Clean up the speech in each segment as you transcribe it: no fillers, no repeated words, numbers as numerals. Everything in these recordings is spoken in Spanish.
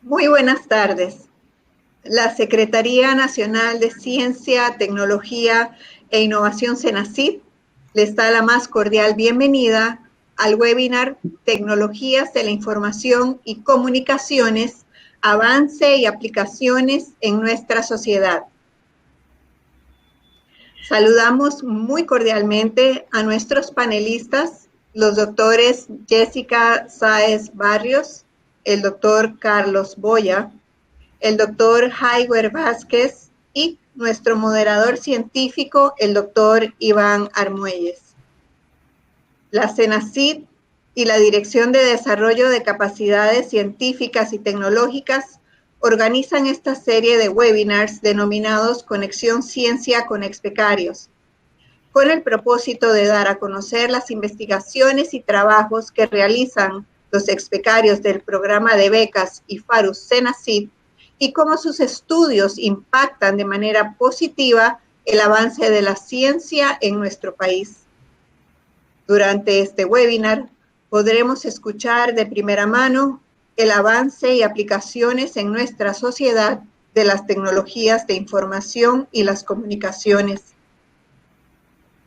Muy buenas tardes. La Secretaría Nacional de Ciencia, Tecnología e Innovación CENACYT les da la más cordial bienvenida al webinar Tecnologías de la Información y Comunicaciones, Avance y Aplicaciones en nuestra sociedad. Saludamos muy cordialmente a nuestros panelistas, los doctores Jessica Sáez Barrios, el doctor Carlos Boya, el doctor Jaiber Vázquez y nuestro moderador científico, el doctor Iván Armuelles. La CENACYT y la Dirección de Desarrollo de Capacidades Científicas y Tecnológicas organizan esta serie de webinars denominados Conexión Ciencia con Expecarios, con el propósito de dar a conocer las investigaciones y trabajos que realizan los expecarios del programa de becas IFARUS CENACYT y cómo sus estudios impactan de manera positiva el avance de la ciencia en nuestro país. Durante este webinar podremos escuchar de primera mano el avance y aplicaciones en nuestra sociedad de las tecnologías de información y las comunicaciones.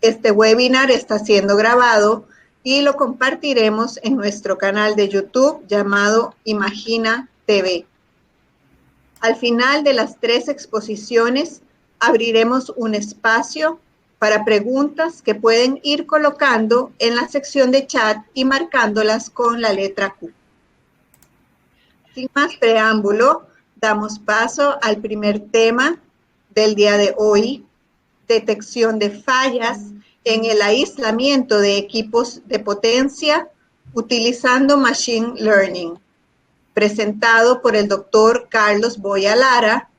Este webinar está siendo grabado y lo compartiremos en nuestro canal de YouTube llamado Imagina TV. Al final de las 3 exposiciones, abriremos un espacio para preguntas que pueden ir colocando en la sección de chat y marcándolas con la letra Q. Sin más preámbulo, damos paso al primer tema del día de hoy: detección de fallas en el aislamiento de equipos de potencia utilizando Machine Learning, presentado por el doctor Carlos Boya Lara,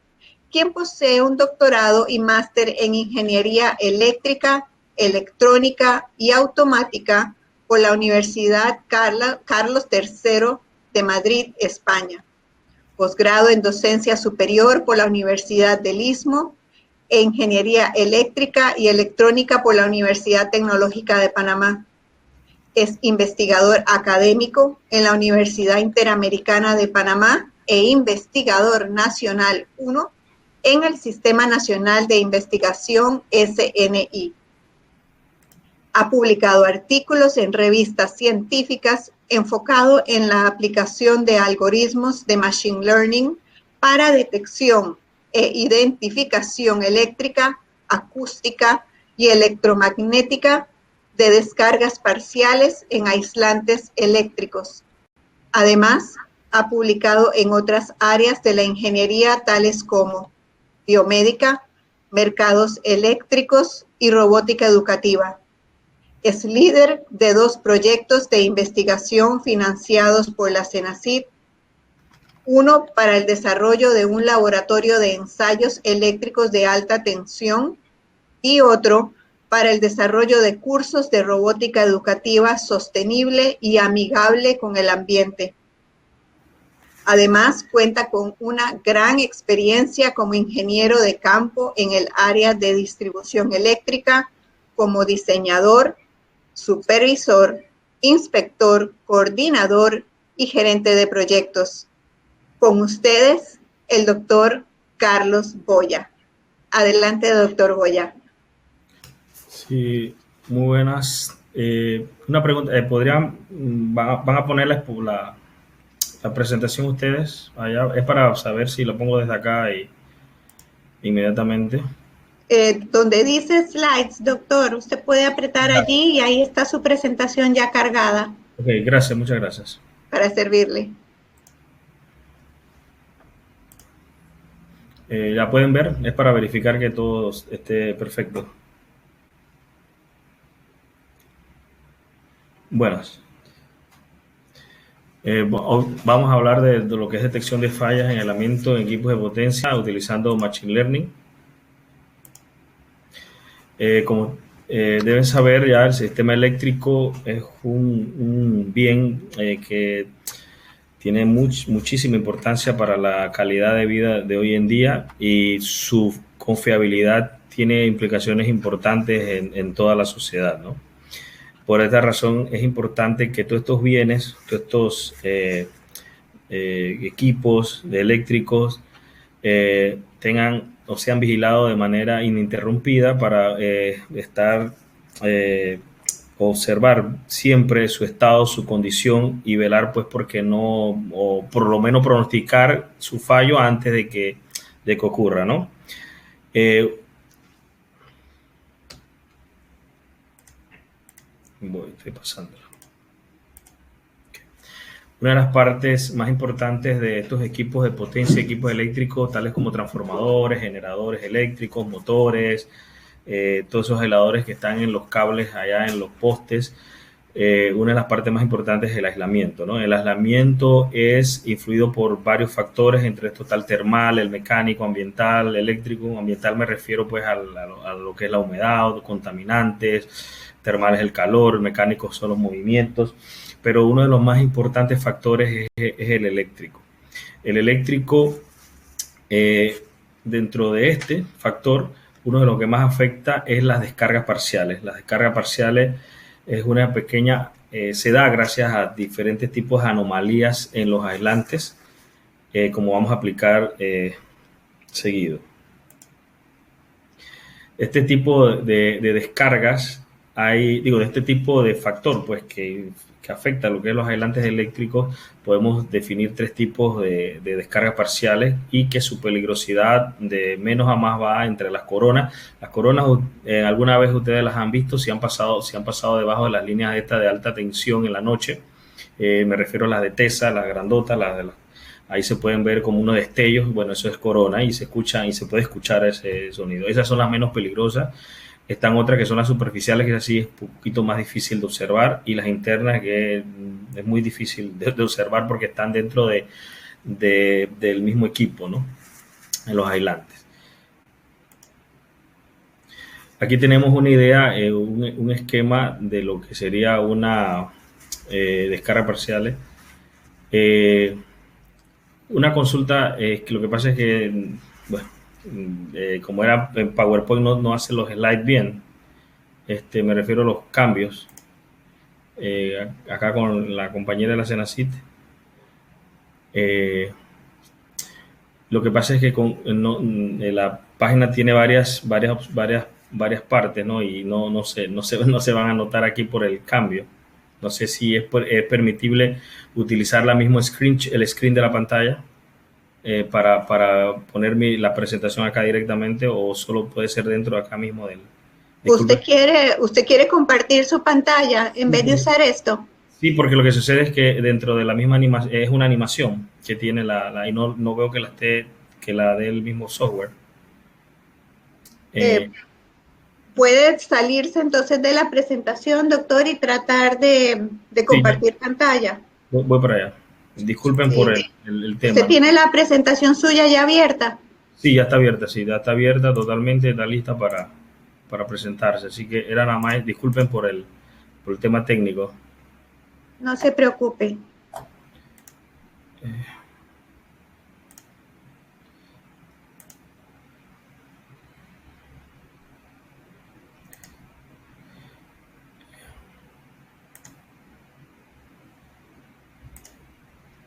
quien posee un doctorado y máster en Ingeniería Eléctrica, Electrónica y Automática por la Universidad Carlos III de Madrid, España, posgrado en Docencia Superior por la Universidad del Istmo e Ingeniería Eléctrica y Electrónica por la Universidad Tecnológica de Panamá. Es investigador académico en la Universidad Interamericana de Panamá e investigador nacional 1 en el Sistema Nacional de Investigación SNI. Ha publicado artículos en revistas científicas enfocado en la aplicación de algoritmos de Machine Learning para detección e identificación eléctrica, acústica y electromagnética de descargas parciales en aislantes eléctricos. Además, ha publicado en otras áreas de la ingeniería tales como biomédica, mercados eléctricos y robótica educativa. Es líder de 2 proyectos de investigación financiados por la CENACYT, uno para el desarrollo de un laboratorio de ensayos eléctricos de alta tensión y otro para el desarrollo de cursos de robótica educativa sostenible y amigable con el ambiente. Además, cuenta con una gran experiencia como ingeniero de campo en el área de distribución eléctrica, como diseñador, supervisor, inspector, coordinador y gerente de proyectos. Con ustedes, el doctor Carlos Boya. Adelante, doctor Boya. Sí, muy buenas. Una pregunta, ¿van a poner la presentación ustedes allá? Es para saber si lo pongo desde acá y inmediatamente. Donde dice slides, doctor, usted puede apretar allí y ahí está su presentación ya cargada. Ok, gracias, muchas gracias. Para servirle. Ya pueden ver, es para verificar que todo esté perfecto. Buenas. Vamos a hablar de lo que es detección de fallas en aislamiento en equipos de potencia utilizando Machine Learning. Como deben saber ya, el sistema eléctrico es un bien que tiene muchísima importancia para la calidad de vida de hoy en día, y su confiabilidad tiene implicaciones importantes en toda la sociedad, ¿no? Por esta razón es importante que todos estos bienes, todos estos equipos de eléctricos tengan o sean vigilados de manera ininterrumpida para observar siempre su estado, su condición y velar pues porque no, o por lo menos pronosticar su fallo antes de que ocurra, ¿no? Estoy pasándolo. Una de las partes más importantes de estos equipos de potencia, equipos eléctricos, tales como transformadores, generadores eléctricos, motores, todos esos aisladores que están en los cables allá en los postes, una de las partes más importantes es el aislamiento, ¿no? El aislamiento es influido por varios factores, entre estos está el termal, el mecánico, ambiental, eléctrico. Ambiental me refiero pues a lo que es la humedad, los contaminantes, termal es el calor, mecánicos son los movimientos, pero uno de los más importantes factores es el eléctrico. El eléctrico, dentro de este factor, uno de los que más afecta es las descargas parciales. Las descargas parciales es una pequeña, se da gracias a diferentes tipos de anomalías en los aislantes, como vamos a aplicar seguido. Este tipo de descargas, de este tipo de factor, pues que afecta a lo que es los aislantes eléctricos, podemos definir tres tipos de descargas parciales y que su peligrosidad de menos a más va entre las coronas. Las coronas, alguna vez ustedes las han visto, si han pasado debajo de las líneas estas de alta tensión en la noche. Me refiero a las de Tesa, las grandotas, ahí se pueden ver como unos destellos. Bueno, eso es corona y se puede escuchar ese sonido. Esas son las menos peligrosas. Están otras que son las superficiales, que así es un poquito más difícil de observar, y las internas, que es muy difícil de observar porque están dentro del mismo equipo, ¿no? En los aislantes. Aquí tenemos una idea, un esquema de lo que sería una descarga parciales. Una consulta, que lo que pasa es que, bueno, como era en PowerPoint no hace los slides bien, me refiero a los cambios, acá con la compañera de la Senacit. Lo que pasa es que la página tiene varias partes, ¿no? Y no se van a notar aquí por el cambio. No sé si es permitible utilizar el screen de la pantalla para poner la presentación acá directamente, o solo puede ser dentro de acá mismo del... ¿Usted quiere compartir su pantalla en vez de usar esto? Sí, porque lo que sucede es que dentro de la misma animación, es una animación que tiene y no veo que la dé el mismo software. ¿Puede salirse entonces de la presentación, doctor, y tratar de compartir pantalla? Voy para allá. Disculpen por el tema. ¿Usted tiene la presentación suya ya abierta? Sí, ya está abierta, totalmente, está lista para presentarse. Así que era nada más, disculpen por el tema técnico. No se preocupe.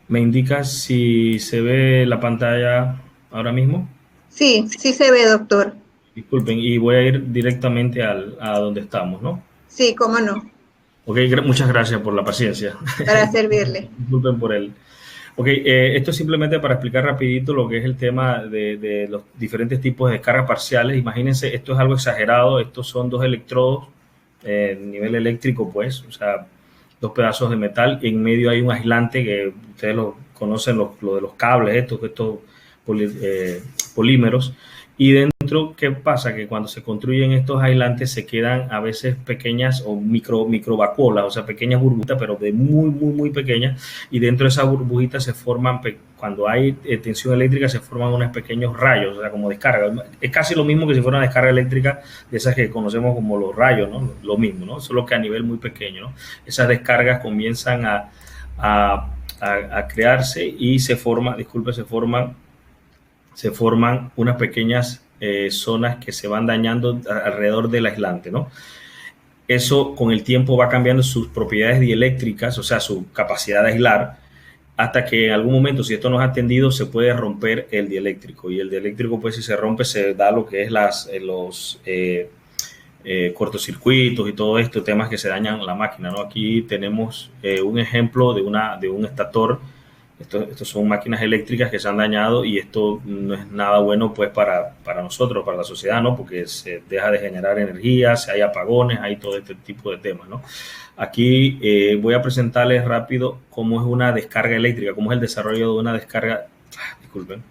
¿Me indicas si se ve la pantalla ahora mismo? Sí se ve, doctor. Disculpen, y voy a ir directamente a donde estamos, ¿no? Sí, cómo no. Ok, muchas gracias por la paciencia. Para servirle. Disculpen por el... Ok, esto es simplemente para explicar rapidito lo que es el tema de los diferentes tipos de descargas parciales. Imagínense, esto es algo exagerado. Estos son dos electrodos, nivel eléctrico, pues, o sea, dos pedazos de metal. En medio hay un aislante que ustedes lo conocen, lo de los cables, estos polímeros. Y dentro, ¿qué pasa? Que cuando se construyen estos aislantes se quedan a veces pequeñas o microvacuolas, o sea, pequeñas burbujitas, pero de muy pequeñas. Y dentro de esas burbujitas se forman, cuando hay tensión eléctrica, se forman unos pequeños rayos, o sea, como descarga. Es casi lo mismo que si fuera una descarga eléctrica de esas que conocemos como los rayos, ¿no? Lo mismo, ¿no? Solo que a nivel muy pequeño, ¿no? Esas descargas comienzan a crearse y se forman unas pequeñas zonas que se van dañando alrededor del aislante, ¿no? Eso con el tiempo va cambiando sus propiedades dieléctricas, o sea, su capacidad de aislar, hasta que en algún momento, si esto no es atendido, se puede romper el dieléctrico. Y el dieléctrico, pues si se rompe, se da lo que es los cortocircuitos y todo esto, temas que se dañan la máquina, ¿no? Aquí tenemos un ejemplo de un estator. Estos son máquinas eléctricas que se han dañado y esto no es nada bueno pues para nosotros, para la sociedad, ¿no? Porque se deja de generar energía, si hay apagones, hay todo este tipo de temas, ¿no? Aquí voy a presentarles rápido cómo es una descarga eléctrica, cómo es el desarrollo de una descarga. Disculpen,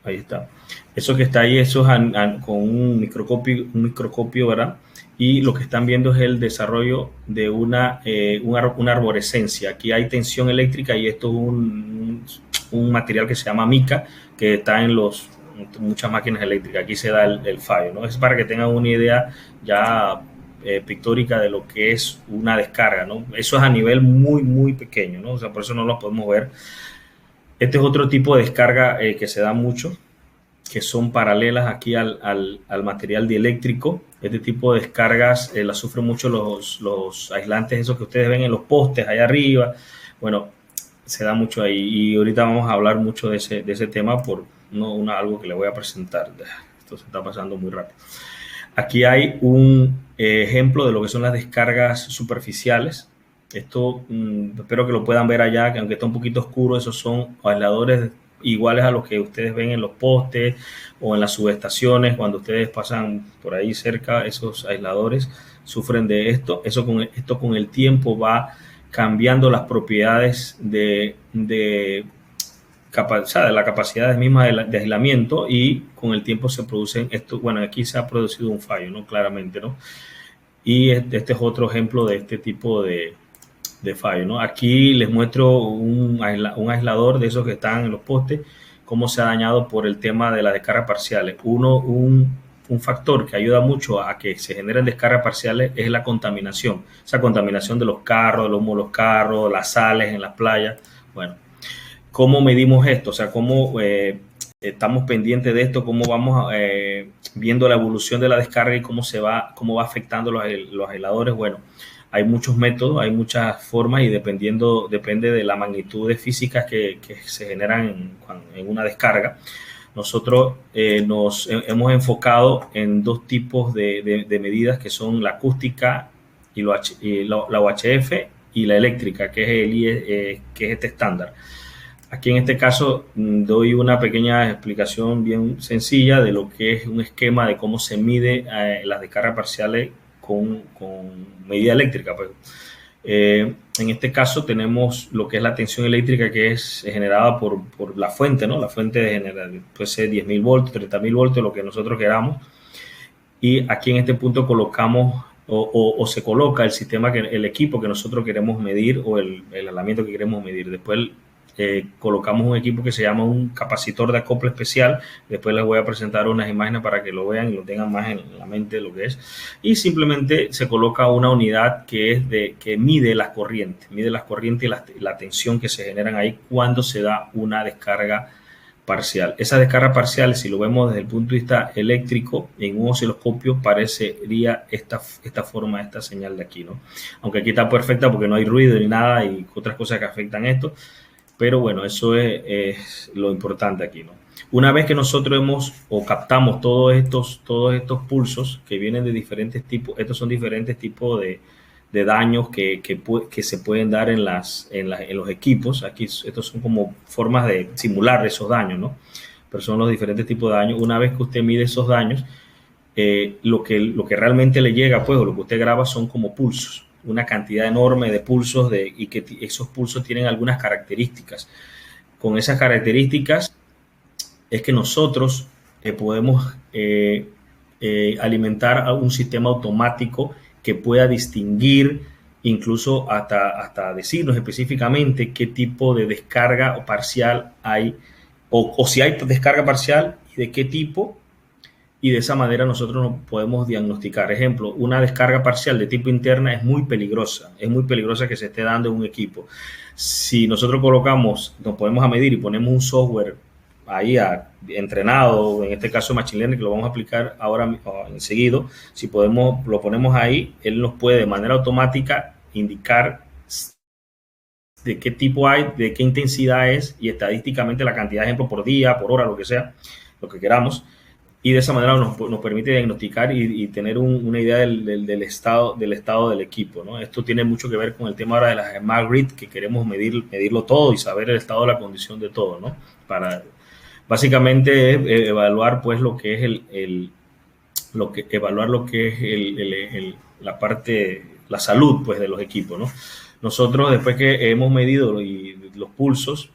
ahí está. Eso que está ahí, eso es con un microscopio, ¿verdad? Y lo que están viendo es el desarrollo de una arborescencia. Aquí hay tensión eléctrica y esto es un material que se llama mica, que está en muchas máquinas eléctricas. Aquí se da el fallo, ¿no? Es para que tengan una idea ya pictórica de lo que es una descarga, ¿no? Eso es a nivel muy, muy pequeño, ¿no? O sea, por eso no lo podemos ver. Este es otro tipo de descarga que se da mucho, que son paralelas aquí al material dieléctrico. Este tipo de descargas las sufren mucho los aislantes, esos que ustedes ven en los postes allá arriba. Bueno, se da mucho ahí y ahorita vamos a hablar mucho de ese tema por algo que les voy a presentar. Esto se está pasando muy rápido. Aquí hay un ejemplo de lo que son las descargas superficiales. Esto espero que lo puedan ver allá, que aunque está un poquito oscuro, esos son aisladores iguales a los que ustedes ven en los postes o en las subestaciones. Cuando ustedes pasan por ahí cerca, esos aisladores sufren de esto. Esto con el tiempo va cambiando las propiedades de la capacidad misma de aislamiento, y con el tiempo se producen esto. Bueno, aquí se ha producido un fallo, ¿no? Claramente, ¿no? Y este es otro ejemplo de este tipo de fallo, ¿no? Aquí les muestro un aislador de esos que están en los postes, cómo se ha dañado por el tema de las descargas parciales. Un factor que ayuda mucho a que se generen descargas parciales es la contaminación. Esa contaminación de los carros, el humo de los carros, las sales en las playas. Bueno, ¿cómo medimos esto? O sea, ¿cómo estamos pendientes de esto? ¿Cómo vamos viendo la evolución de la descarga y cómo va afectando los aisladores? Bueno, hay muchos métodos, hay muchas formas y depende de la magnitud de físicas que se generan en una descarga. Nosotros nos hemos enfocado en dos tipos de medidas, que son la acústica y la UHF, y la eléctrica, que es este estándar. Aquí en este caso doy una pequeña explicación bien sencilla de lo que es un esquema de cómo se mide las descargas parciales con medida eléctrica. Pues. En este caso tenemos lo que es la tensión eléctrica, que es generada por la fuente, ¿no? La fuente de generar, puede ser 10.000 voltios, 30.000 voltios, lo que nosotros queramos. Y aquí en este punto colocamos o se coloca el sistema, el equipo que nosotros queremos medir, o el aislamiento que queremos medir. Después colocamos un equipo que se llama un capacitor de acople especial. Después les voy a presentar unas imágenes para que lo vean y lo tengan más en la mente de lo que es. Y simplemente se coloca una unidad que mide las corrientes y la tensión que se generan ahí cuando se da una descarga parcial. Esas descargas parciales, si lo vemos desde el punto de vista eléctrico, en un osciloscopio parecería esta forma, esta señal de aquí, ¿no? Aunque aquí está perfecta porque no hay ruido ni nada y otras cosas que afectan esto. Pero bueno, eso es lo importante aquí, ¿no? Una vez que nosotros captamos todos estos pulsos que vienen de diferentes tipos, estos son diferentes tipos de daños que se pueden dar en los equipos. Aquí estos son como formas de simular esos daños, ¿no? Pero son los diferentes tipos de daños. Una vez que usted mide esos daños, lo que realmente le llega, pues, o lo que usted graba, son como pulsos. Una cantidad enorme de pulsos y que esos pulsos tienen algunas características. Con esas características es que nosotros podemos alimentar a un sistema automático que pueda distinguir, incluso hasta decirnos específicamente qué tipo de descarga parcial hay, o si hay descarga parcial y de qué tipo. Y de esa manera nosotros nos podemos diagnosticar. Ejemplo, una descarga parcial de tipo interna es muy peligrosa que se esté dando en un equipo. Si nosotros nos ponemos a medir y ponemos un software ahí entrenado, en este caso Machine Learning, que lo vamos a aplicar ahora enseguida, si lo ponemos ahí, él nos puede de manera automática indicar de qué tipo hay, de qué intensidad es y estadísticamente la cantidad de ejemplos por día, por hora, lo que sea, lo que queramos. Y de esa manera nos permite diagnosticar y tener una idea del estado del equipo, ¿no? Esto tiene mucho que ver con el tema ahora de las Smart Grid, que queremos medirlo todo y saber el estado de la condición de todo, ¿no? Básicamente es evaluar pues lo que es evaluar lo que es la parte, la salud pues de los equipos, ¿no? Nosotros después que hemos medido los pulsos,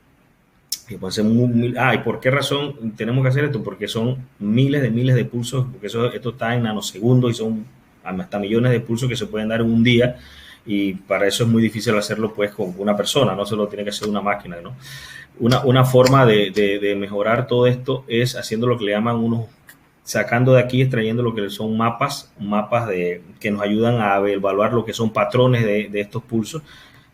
y puede ser ¿y por qué razón tenemos que hacer esto? Porque son miles de pulsos, porque esto está en nanosegundos y son hasta millones de pulsos que se pueden dar en un día, y para eso es muy difícil hacerlo pues con una persona, no se lo tiene que hacer una máquina, ¿no? Una forma de mejorar todo esto es haciendo lo que le llaman sacando de aquí, extrayendo lo que son mapas que nos ayudan a evaluar lo que son patrones de estos pulsos.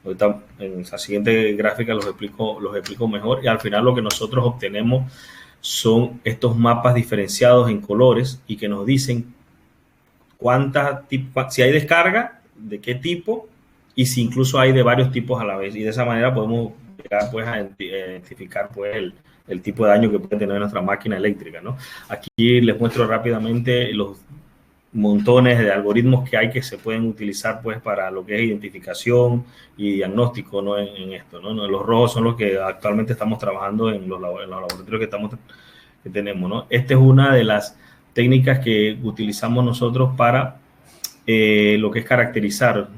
Ahorita en la siguiente gráfica los explico mejor, y al final lo que nosotros obtenemos son estos mapas diferenciados en colores y que nos dicen si hay descarga, de qué tipo, y si incluso hay de varios tipos a la vez, y de esa manera podemos llegar pues a identificar pues el tipo de daño que puede tener nuestra máquina eléctrica, ¿no? Aquí les muestro rápidamente los montones de algoritmos que hay que se pueden utilizar pues para lo que es identificación y diagnóstico, ¿no? en esto, ¿no? Los rojos son los que actualmente estamos trabajando en los laboratorios que tenemos, ¿no? Esta es una de las técnicas que utilizamos nosotros para lo que es caracterizar.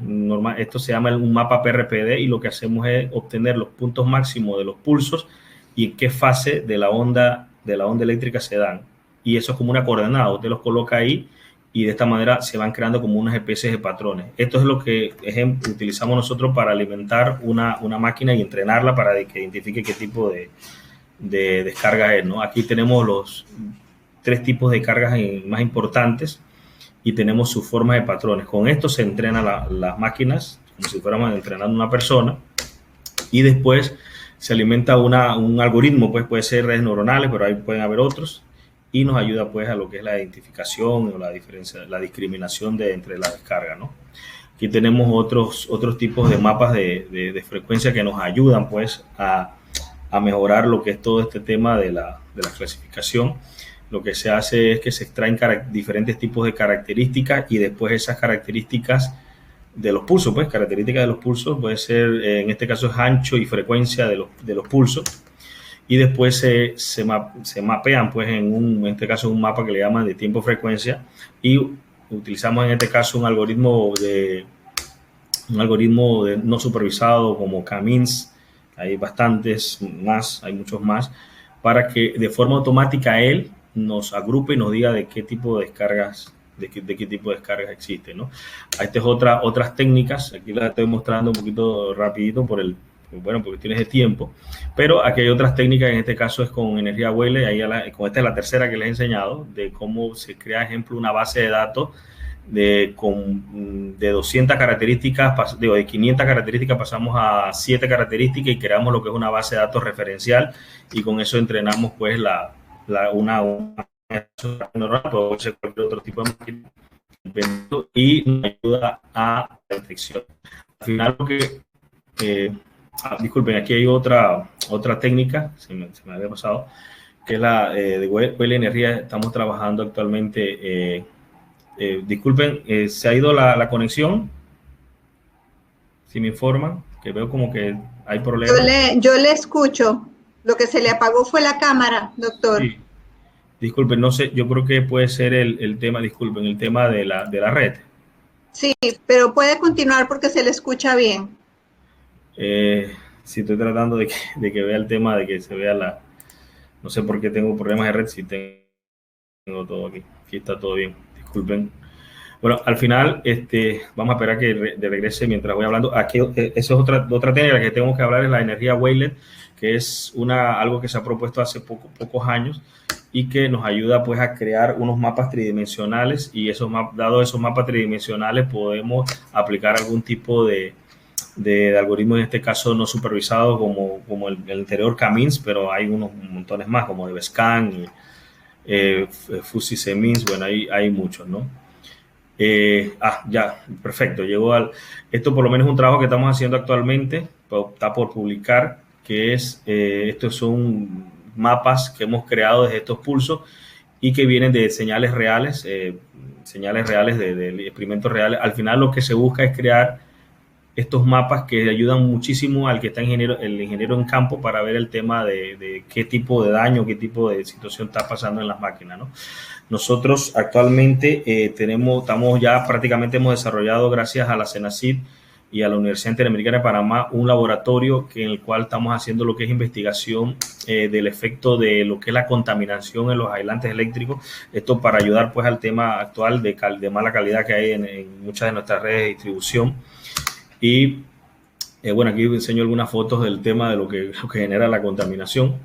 Esto se llama un mapa PRPD, y lo que hacemos es obtener los puntos máximos de los pulsos y en qué fase de la onda eléctrica se dan. Y eso es como una coordenada, usted los coloca ahí y de esta manera se van creando como unas especies de patrones. Esto es lo que utilizamos nosotros para alimentar una máquina y entrenarla para que identifique qué tipo de descarga es, ¿no? Aquí tenemos los 3 tipos de cargas más importantes y tenemos sus formas de patrones. Con esto se entrenan las máquinas como si fuéramos entrenando a una persona, y después se alimenta un algoritmo, pues puede ser redes neuronales, pero ahí pueden haber otros, y nos ayuda pues a lo que es la identificación o la discriminación entre la descarga, ¿no? Aquí tenemos otros tipos de mapas de frecuencia que nos ayudan pues a mejorar lo que es todo este tema de la clasificación. Lo que se hace es que se extraen diferentes tipos de características, y después esas características de los pulsos, pues características de los pulsos puede ser, en este caso es ancho y frecuencia de los pulsos, y después se mapean pues en este caso un mapa que le llaman de tiempo-frecuencia, y utilizamos en este caso un algoritmo no supervisado como K-means. Hay bastantes más, hay muchos más, para que de forma automática él nos agrupe y nos diga de qué tipo de descargas existen, ¿no? Esta es otras técnicas, aquí las estoy mostrando un poquito rapidito por cuestiones de tiempo, pero aquí hay otras técnicas. En este caso es con energía Weyl, con esta es la tercera que les he enseñado, de cómo se crea, ejemplo, una base de datos de 200 características, de 500 características pasamos a 7 características y creamos lo que es una base de datos referencial, y con eso entrenamos pues una neuronal, puede ser cualquier otro tipo de máquina, y nos ayuda a la detección. Al final lo que disculpen, aquí hay otra técnica, se me había pasado, que es la de Weyl Energía. Estamos trabajando actualmente, disculpen, se ha ido la conexión, si me informan, que veo como que hay problemas. Yo le escucho. Lo que se le apagó fue la cámara, doctor. Sí. Disculpen, no sé, yo creo que puede ser el tema, disculpen, el tema de la red. Sí, pero puede continuar porque se le escucha bien. Si estoy tratando de que vea el tema, de que se vea no sé por qué tengo problemas de red, si tengo todo aquí está todo bien, disculpen. Bueno, al final vamos a esperar que regrese mientras voy hablando. Aquí, esa es otra técnica que tenemos que hablar, es la energía Weyl, que es algo que se ha propuesto hace pocos años y que nos ayuda pues a crear unos mapas tridimensionales, y dados esos mapas tridimensionales podemos aplicar algún tipo de algoritmo, en este caso no supervisado como el anterior K-means, pero hay unos montones más como DevScan y Fuzzy C-means. Bueno, hay muchos, ¿no? Ya, perfecto. Esto por lo menos es un trabajo que estamos haciendo actualmente, está por publicar, que es, estos son mapas que hemos creado desde estos pulsos y que vienen de señales reales de experimentos reales. Al final lo que se busca es crear estos mapas que ayudan muchísimo al que está el ingeniero en campo para ver el tema de qué tipo de daño, qué tipo de situación está pasando en las máquinas, ¿no? Nosotros actualmente estamos ya prácticamente hemos desarrollado, gracias a la CENACID y a la Universidad Interamericana de Panamá, un laboratorio en el cual estamos haciendo lo que es investigación del efecto de lo que es la contaminación en los aislantes eléctricos. Esto para ayudar pues al tema actual de mala calidad que hay en muchas de nuestras redes de distribución. Y bueno, aquí enseño algunas fotos del tema de lo que genera la contaminación.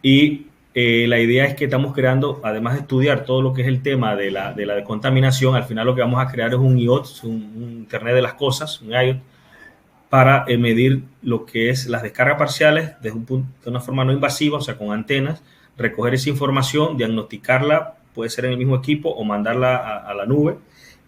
Y la idea es que estamos creando, además de estudiar todo lo que es el tema de la contaminación, al final lo que vamos a crear es un IoT, un Internet de las Cosas, un IoT, para medir lo que es las descargas parciales de una forma no invasiva, o sea, con antenas, recoger esa información, diagnosticarla, puede ser en el mismo equipo o mandarla a la nube,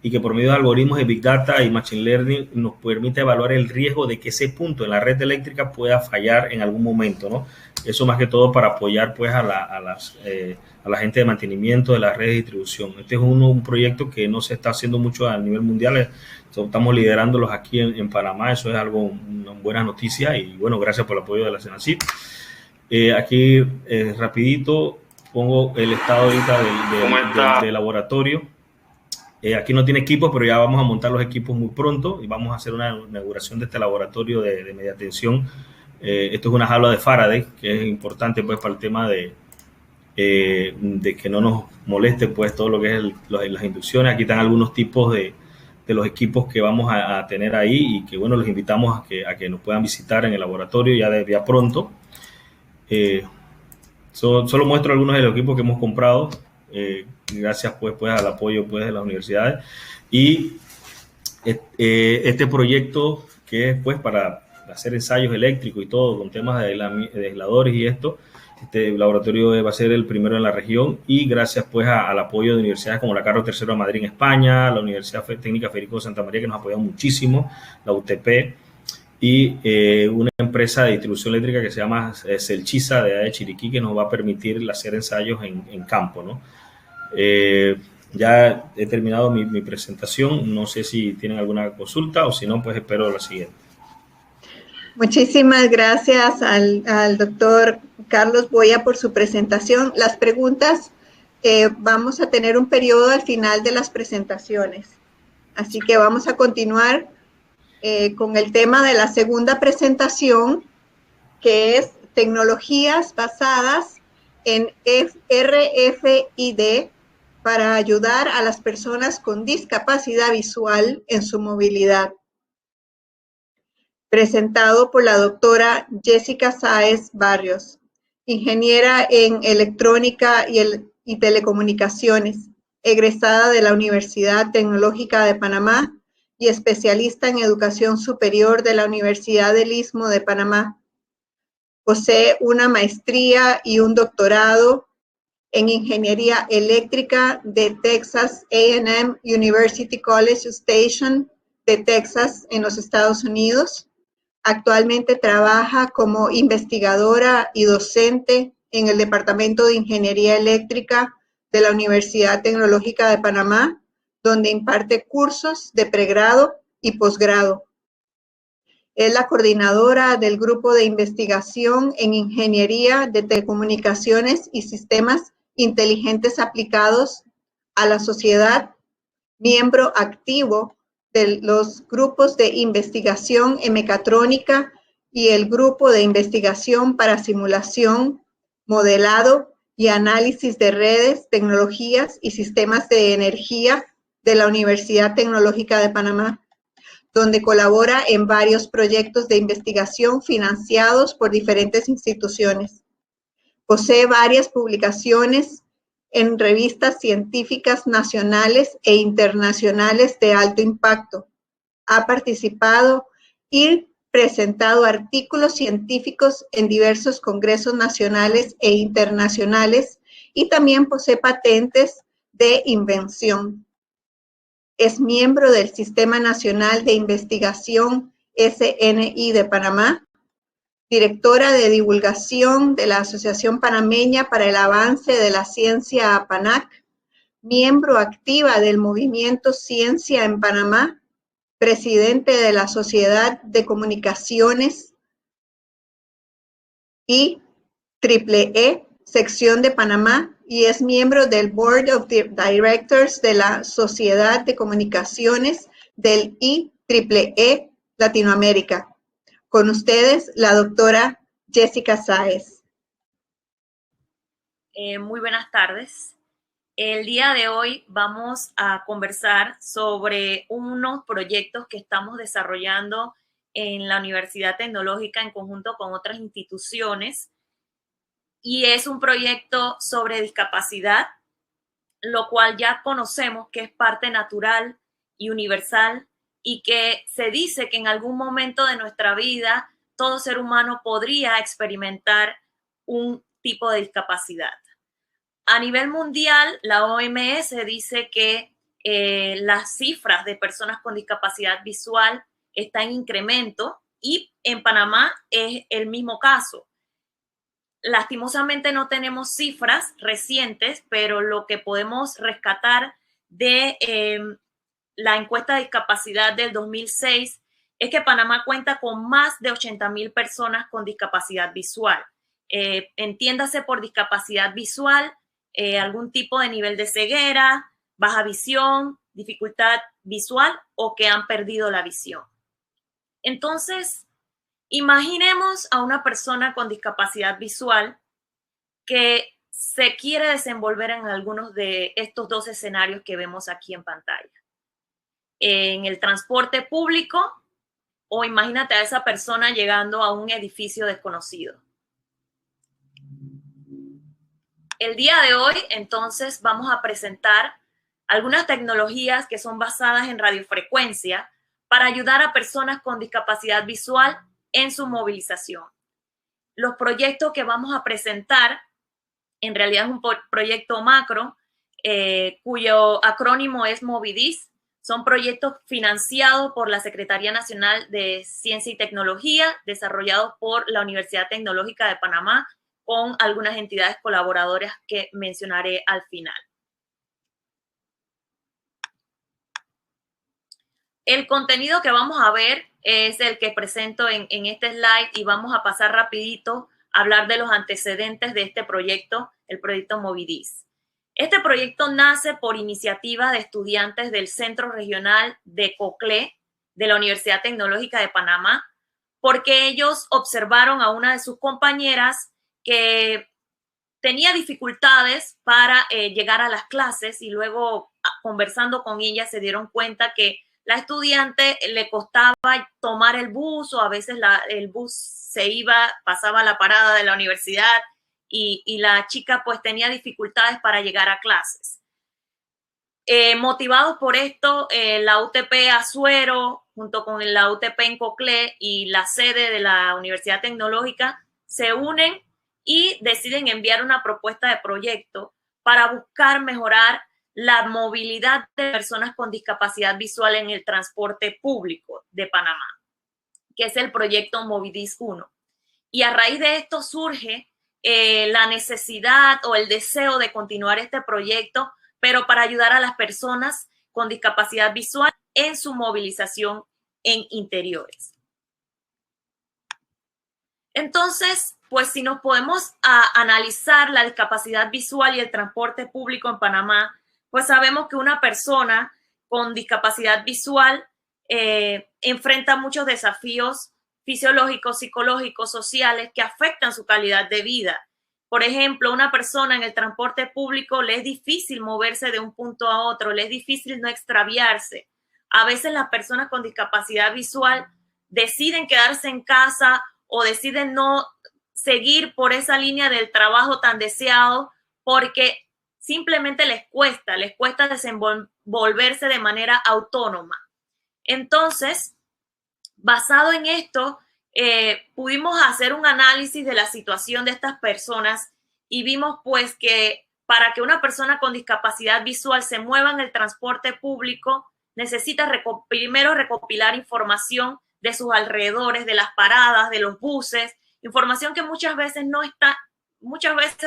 y que por medio de algoritmos de Big Data y Machine Learning nos permite evaluar el riesgo de que ese punto en la red eléctrica pueda fallar en algún momento, ¿no? Eso más que todo para apoyar pues a la gente de mantenimiento de las redes de distribución. Este es un proyecto que no se está haciendo mucho a nivel mundial, estamos liderándolos aquí en Panamá, eso es algo, una buena noticia, y bueno, gracias por el apoyo de la CENACID. Aquí rapidito pongo el estado ahorita del laboratorio. Aquí no tiene equipos, pero ya vamos a montar los equipos muy pronto y vamos a hacer una inauguración de este laboratorio de media tensión. Esto es una jaula de Faraday, que es importante pues para el tema de que no nos moleste pues todo lo que es las inducciones. Aquí están algunos tipos de los equipos que vamos a tener ahí, y que bueno, los invitamos a que nos puedan visitar en el laboratorio ya pronto. Solo muestro algunos de los equipos que hemos comprado, gracias pues al apoyo pues de las universidades, y este proyecto que es pues para hacer ensayos eléctricos y todo con temas de aisladores y esto. Este laboratorio va a ser el primero en la región, y gracias pues al apoyo de universidades como la Carlos III de Madrid en España, la Universidad Técnica Federico de Santa María, que nos ha apoyado muchísimo, la UTP, y una empresa de distribución eléctrica que se llama Celchisa de Chiriquí, que nos va a permitir hacer ensayos en campo, ¿no? Ya he terminado mi presentación, no sé si tienen alguna consulta, o si no, pues espero la siguiente. Muchísimas gracias al doctor Carlos Boya por su presentación. Las preguntas, vamos a tener un periodo al final de las presentaciones, así que vamos a continuar con el tema de la segunda presentación, que es tecnologías basadas en RFID para ayudar a las personas con discapacidad visual en su movilidad. Presentado por la doctora Jessica Sáez Barrios, ingeniera en electrónica y telecomunicaciones, egresada de la Universidad Tecnológica de Panamá y especialista en educación superior de la Universidad del Istmo de Panamá. Posee una maestría y un doctorado en ingeniería eléctrica de Texas A&M University College Station de Texas en los Estados Unidos. Actualmente trabaja como investigadora y docente en el Departamento de Ingeniería Eléctrica de la Universidad Tecnológica de Panamá, donde imparte cursos de pregrado y posgrado. Es la coordinadora del Grupo de Investigación en Ingeniería de Telecomunicaciones y Sistemas Inteligentes Aplicados a la Sociedad, miembro activo de los grupos de investigación en mecatrónica y el Grupo de Investigación para Simulación, Modelado y Análisis de Redes, Tecnologías y Sistemas de Energía de la Universidad Tecnológica de Panamá, donde colabora en varios proyectos de investigación financiados por diferentes instituciones. Posee varias publicaciones en revistas científicas nacionales e internacionales de alto impacto. Ha participado y presentado artículos científicos en diversos congresos nacionales e internacionales, y también posee patentes de invención. es miembro del Sistema Nacional de Investigación SNI de Panamá, directora de divulgación de la Asociación Panameña para el Avance de la Ciencia APANAC, miembro activa del movimiento Ciencia en Panamá, presidente de la Sociedad de Comunicaciones IEEE, sección de Panamá, y es miembro del Board of Directors de la Sociedad de Comunicaciones del IEEE Latinoamérica. Con ustedes, la doctora Jessica Sáez. Muy buenas tardes. El día de hoy vamos a conversar sobre unos proyectos que estamos desarrollando en la Universidad Tecnológica en conjunto con otras instituciones, y es un proyecto sobre discapacidad, lo cual ya conocemos que es parte natural y universal, y que se dice que en algún momento de nuestra vida todo ser humano podría experimentar un tipo de discapacidad. A nivel mundial, la OMS dice que las cifras de personas con discapacidad visual están en incremento, y en Panamá es el mismo caso. Lastimosamente no tenemos cifras recientes, pero lo que podemos rescatar de la encuesta de discapacidad del 2006 es que Panamá cuenta con más de 80,000 personas con discapacidad visual. Entiéndase por discapacidad visual algún tipo de nivel de ceguera, baja visión, dificultad visual o que han perdido la visión. Entonces, imaginemos a una persona con discapacidad visual que se quiere desenvolver en algunos de estos dos escenarios que vemos aquí en pantalla. En el transporte público, o imagínate a esa persona llegando a un edificio desconocido. El día de hoy, entonces, vamos a presentar algunas tecnologías que son basadas en radiofrecuencia para ayudar a personas con discapacidad visual en su movilización. Los proyectos que vamos a presentar, en realidad es un proyecto macro, cuyo acrónimo es Movidis. Son proyectos financiados por la Secretaría Nacional de Ciencia y Tecnología, desarrollados por la Universidad Tecnológica de Panamá, con algunas entidades colaboradoras que mencionaré al final. El contenido que vamos a ver es el que presento en este slide, y vamos a pasar rapidito a hablar de los antecedentes de este proyecto, el proyecto Movidis. Este proyecto nace por iniciativa de estudiantes del Centro Regional de COCLE de la Universidad Tecnológica de Panamá, porque ellos observaron a una de sus compañeras que tenía dificultades para llegar a las clases, y luego conversando con ella se dieron cuenta que la estudiante le costaba tomar el bus, o a veces el bus se iba, pasaba la parada de la universidad, y la chica pues tenía dificultades para llegar a clases. Motivados por esto, la UTP Azuero, junto con la UTP en Coclé y la sede de la Universidad Tecnológica, se unen y deciden enviar una propuesta de proyecto para buscar mejorar la movilidad de personas con discapacidad visual en el transporte público de Panamá, que es el proyecto Movidis 1. Y a raíz de esto surge la necesidad o el deseo de continuar este proyecto, pero para ayudar a las personas con discapacidad visual en su movilización en interiores. Entonces, pues si nos podemos analizar la discapacidad visual y el transporte público en Panamá, pues sabemos que una persona con discapacidad visual enfrenta muchos desafíos fisiológicos, psicológicos, sociales que afectan su calidad de vida. Por ejemplo, una persona en el transporte público le es difícil moverse de un punto a otro, le es difícil no extraviarse. A veces las personas con discapacidad visual deciden quedarse en casa o deciden no seguir por esa línea del trabajo tan deseado porque simplemente les cuesta desenvolverse de manera autónoma. Entonces, basado en esto, pudimos hacer un análisis de la situación de estas personas y vimos pues que para que una persona con discapacidad visual se mueva en el transporte público necesita primero recopilar información de sus alrededores, de las paradas, de los buses, información que muchas veces,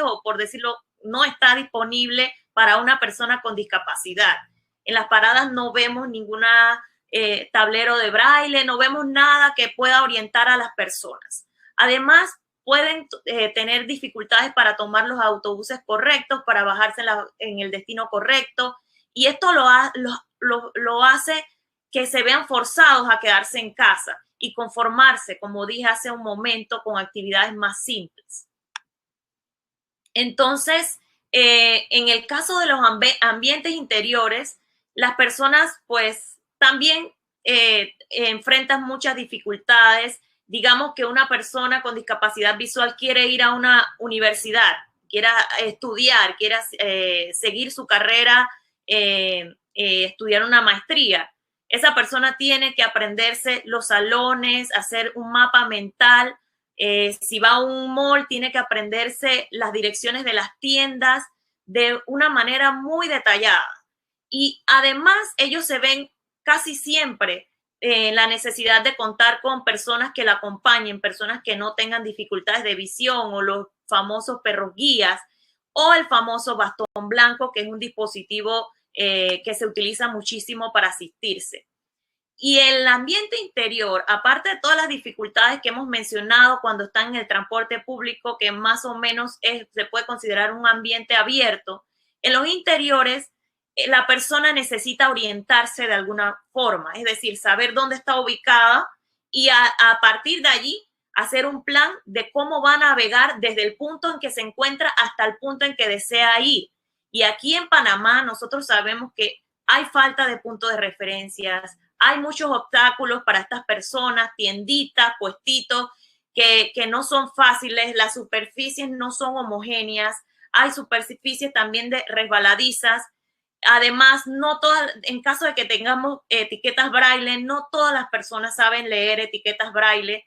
o por decirlo, no está disponible para una persona con discapacidad. En las paradas no vemos ninguna tablero de braille, no vemos nada que pueda orientar a las personas. Además, pueden tener dificultades para tomar los autobuses correctos, para bajarse en el destino correcto, y esto lo hace que se vean forzados a quedarse en casa y conformarse, como dije hace un momento, con actividades más simples. Entonces, en el caso de los ambientes interiores, las personas pues también enfrentan muchas dificultades. Digamos que una persona con discapacidad visual quiere ir a una universidad, quiera estudiar, quiera seguir su carrera, estudiar una maestría. Esa persona tiene que aprenderse los salones, hacer un mapa mental. Si va a un mall, tiene que aprenderse las direcciones de las tiendas de una manera muy detallada. Y además, ellos se ven casi siempre la necesidad de contar con personas que la acompañen, personas que no tengan dificultades de visión, o los famosos perros guías, o el famoso bastón blanco, que es un dispositivo que se utiliza muchísimo para asistirse. Y el ambiente interior, aparte de todas las dificultades que hemos mencionado cuando están en el transporte público, que más o menos se puede considerar un ambiente abierto, en los interiores la persona necesita orientarse de alguna forma, es decir, saber dónde está ubicada y a partir de allí hacer un plan de cómo va a navegar desde el punto en que se encuentra hasta el punto en que desea ir. Y aquí en Panamá nosotros sabemos que hay falta de puntos de referencias, hay muchos obstáculos para estas personas, tienditas, puestitos, que no son fáciles, las superficies no son homogéneas, hay superficies también resbaladizas. Además, en caso de que tengamos etiquetas braille, no todas las personas saben leer etiquetas braille,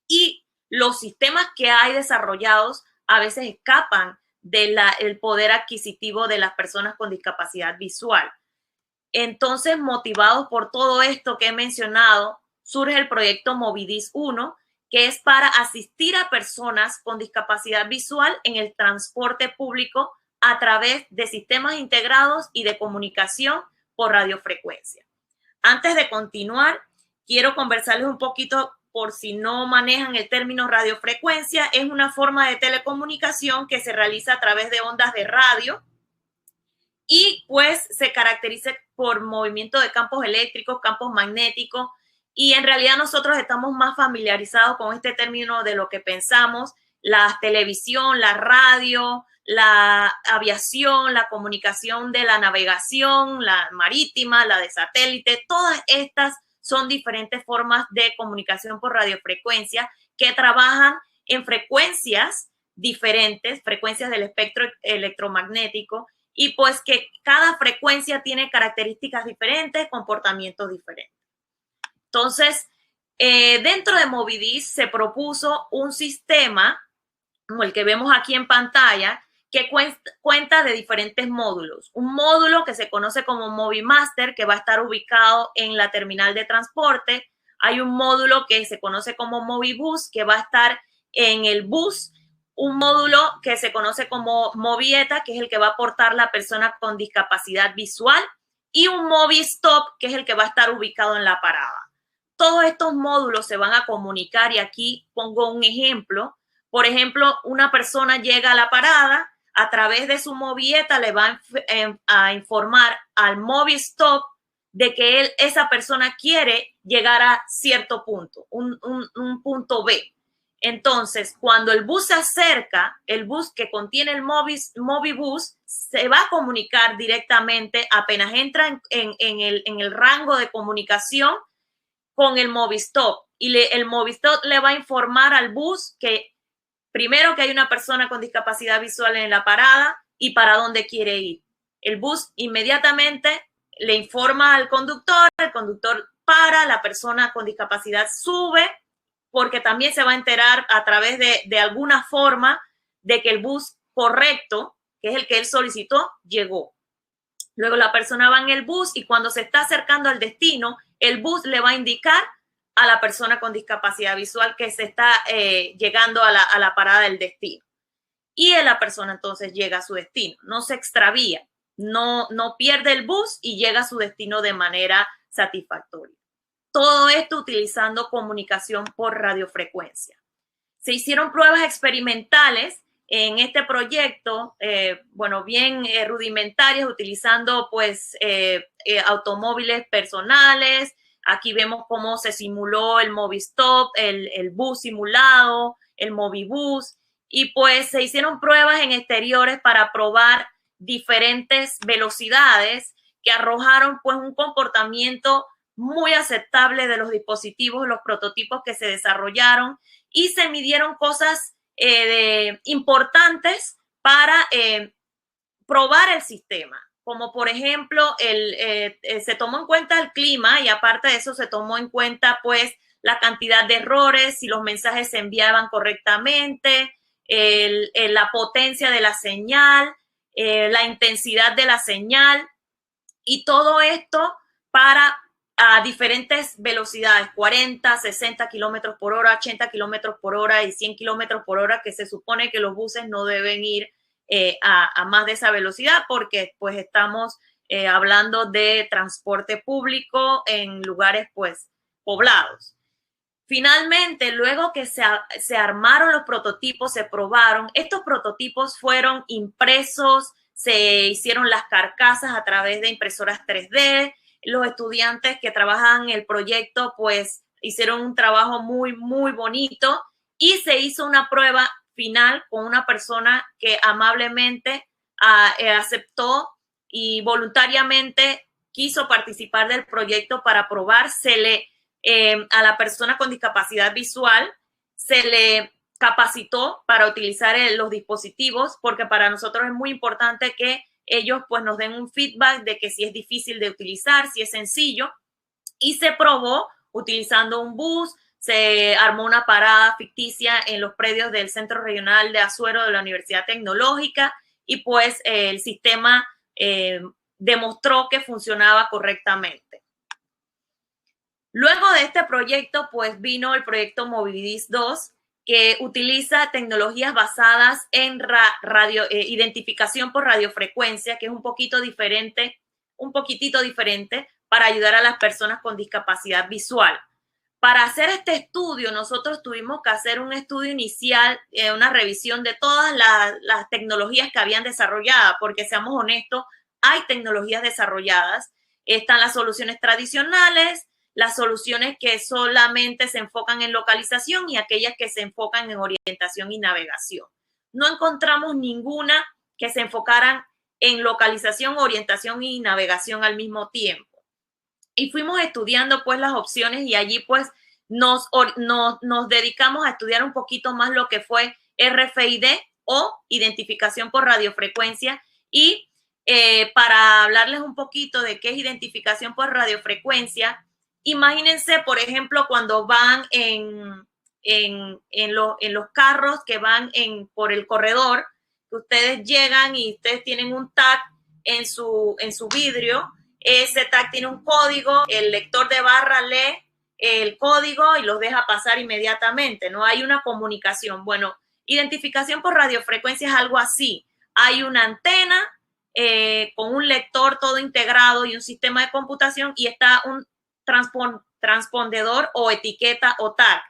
y los sistemas que hay desarrollados a veces escapan del poder adquisitivo de las personas con discapacidad visual. Entonces, motivados por todo esto que he mencionado, surge el proyecto Movidis 1, que es para asistir a personas con discapacidad visual en el transporte público a través de sistemas integrados y de comunicación por radiofrecuencia. Antes de continuar, quiero conversarles un poquito, por si no manejan el término radiofrecuencia. Es una forma de telecomunicación que se realiza a través de ondas de radio y pues se caracteriza por movimiento de campos eléctricos, campos magnéticos, y en realidad nosotros estamos más familiarizados con este término de lo que pensamos. La televisión, la radio, la aviación, la comunicación de la navegación, la marítima, la de satélite, todas estas son diferentes formas de comunicación por radiofrecuencia que trabajan en frecuencias diferentes, frecuencias del espectro electromagnético, y pues que cada frecuencia tiene características diferentes, comportamientos diferentes. Entonces, dentro de Movidis se propuso un sistema como el que vemos aquí en pantalla, que cuenta de diferentes módulos. Un módulo que se conoce como Movimaster, que va a estar ubicado en la terminal de transporte. Hay un módulo que se conoce como Movibus, que va a estar en el bus. Un módulo que se conoce como Movieta, que es el que va a aportar la persona con discapacidad visual. Y un Movistop, que es el que va a estar ubicado en la parada. Todos estos módulos se van a comunicar, y aquí pongo un ejemplo. Por ejemplo, una persona llega a la parada, a través de su Movieta le va a informar al Movistop de que esa persona quiere llegar a cierto punto, un punto B. Entonces, cuando el bus se acerca, el bus que contiene el Movibus se va a comunicar directamente apenas entra en el rango de comunicación con el Movistop, y el Movistop le va a informar al bus que primero que hay una persona con discapacidad visual en la parada y para dónde quiere ir. El bus inmediatamente le informa al conductor, el conductor para, la persona con discapacidad sube, porque también se va a enterar a través de alguna forma de que el bus correcto, que es el que él solicitó, llegó. Luego la persona va en el bus y cuando se está acercando al destino, el bus le va a indicar a la persona con discapacidad visual que se está llegando a la parada del destino. Y la persona entonces llega a su destino, no se extravía, no pierde el bus y llega a su destino de manera satisfactoria. Todo esto utilizando comunicación por radiofrecuencia. Se hicieron pruebas experimentales en este proyecto, bien rudimentarias, utilizando pues automóviles personales. Aquí vemos cómo se simuló el Movistop, el bus simulado, el Movibus, y pues se hicieron pruebas en exteriores para probar diferentes velocidades que arrojaron pues un comportamiento muy aceptable de los dispositivos, los prototipos que se desarrollaron, y se midieron cosas importantes para probar el sistema, como por ejemplo se tomó en cuenta el clima y aparte de eso se tomó en cuenta pues la cantidad de errores, si los mensajes se enviaban correctamente, la potencia de la señal, la intensidad de la señal, y todo esto para a diferentes velocidades, 40, 60 kilómetros por hora, 80 kilómetros por hora y 100 kilómetros por hora, que se supone que los buses no deben ir a más de esa velocidad porque pues estamos hablando de transporte público en lugares pues poblados. Finalmente, luego que se armaron los prototipos, se probaron, estos prototipos fueron impresos, se hicieron las carcasas a través de impresoras 3D, los estudiantes que trabajan en el proyecto pues hicieron un trabajo muy, muy bonito y se hizo una prueba final con una persona que amablemente aceptó y voluntariamente quiso participar del proyecto para probársele a la persona con discapacidad visual, se le capacitó para utilizar los dispositivos, porque para nosotros es muy importante que ellos pues nos den un feedback de que si es difícil de utilizar, si es sencillo, y se probó utilizando un bus, se armó una parada ficticia en los predios del Centro Regional de Azuero de la Universidad Tecnológica y pues el sistema demostró que funcionaba correctamente. Luego de este proyecto, pues vino el proyecto Movidis 2, que utiliza tecnologías basadas en identificación por radiofrecuencia, que es un poquitito diferente para ayudar a las personas con discapacidad visual. Para hacer este estudio, nosotros tuvimos que hacer un estudio inicial, una revisión de todas las tecnologías que habían desarrollado, porque seamos honestos, hay tecnologías desarrolladas, están las soluciones tradicionales, las soluciones que solamente se enfocan en localización y aquellas que se enfocan en orientación y navegación. No encontramos ninguna que se enfocaran en localización, orientación y navegación al mismo tiempo. Y fuimos estudiando pues las opciones y allí pues nos dedicamos a estudiar un poquito más lo que fue RFID o identificación por radiofrecuencia. Y para hablarles un poquito de qué es identificación por radiofrecuencia, imagínense, por ejemplo, cuando van en los carros que van por el corredor, que ustedes llegan y ustedes tienen un tag en su vidrio. Ese tag tiene un código, el lector de barra lee el código y los deja pasar inmediatamente, no hay una comunicación. Bueno, identificación por radiofrecuencia es algo así. Hay una antena con un lector todo integrado y un sistema de computación y está un transpondedor o etiqueta o tag.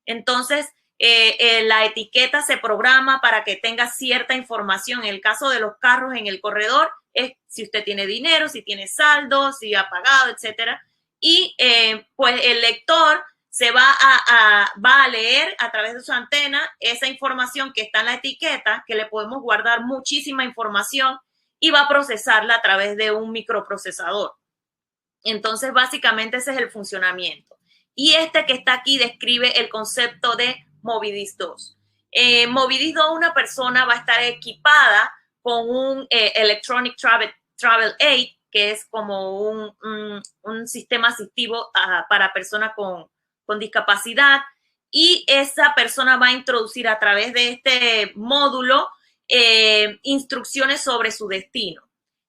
Entonces, la etiqueta se programa para que tenga cierta información. En el caso de los carros en el corredor, es si usted tiene dinero, si tiene saldo, si ha pagado, etcétera. Y pues el lector se va a leer a través de su antena esa información que está en la etiqueta, que le podemos guardar muchísima información, y va a procesarla a través de un microprocesador. Entonces, básicamente ese es el funcionamiento. Y este que está aquí describe el concepto de Movidis 2. Movidis 2, una persona va a estar equipada con un Electronic Travel Aid, que es como un sistema asistivo para personas con discapacidad. Y esa persona va a introducir a través de este módulo instrucciones sobre su destino.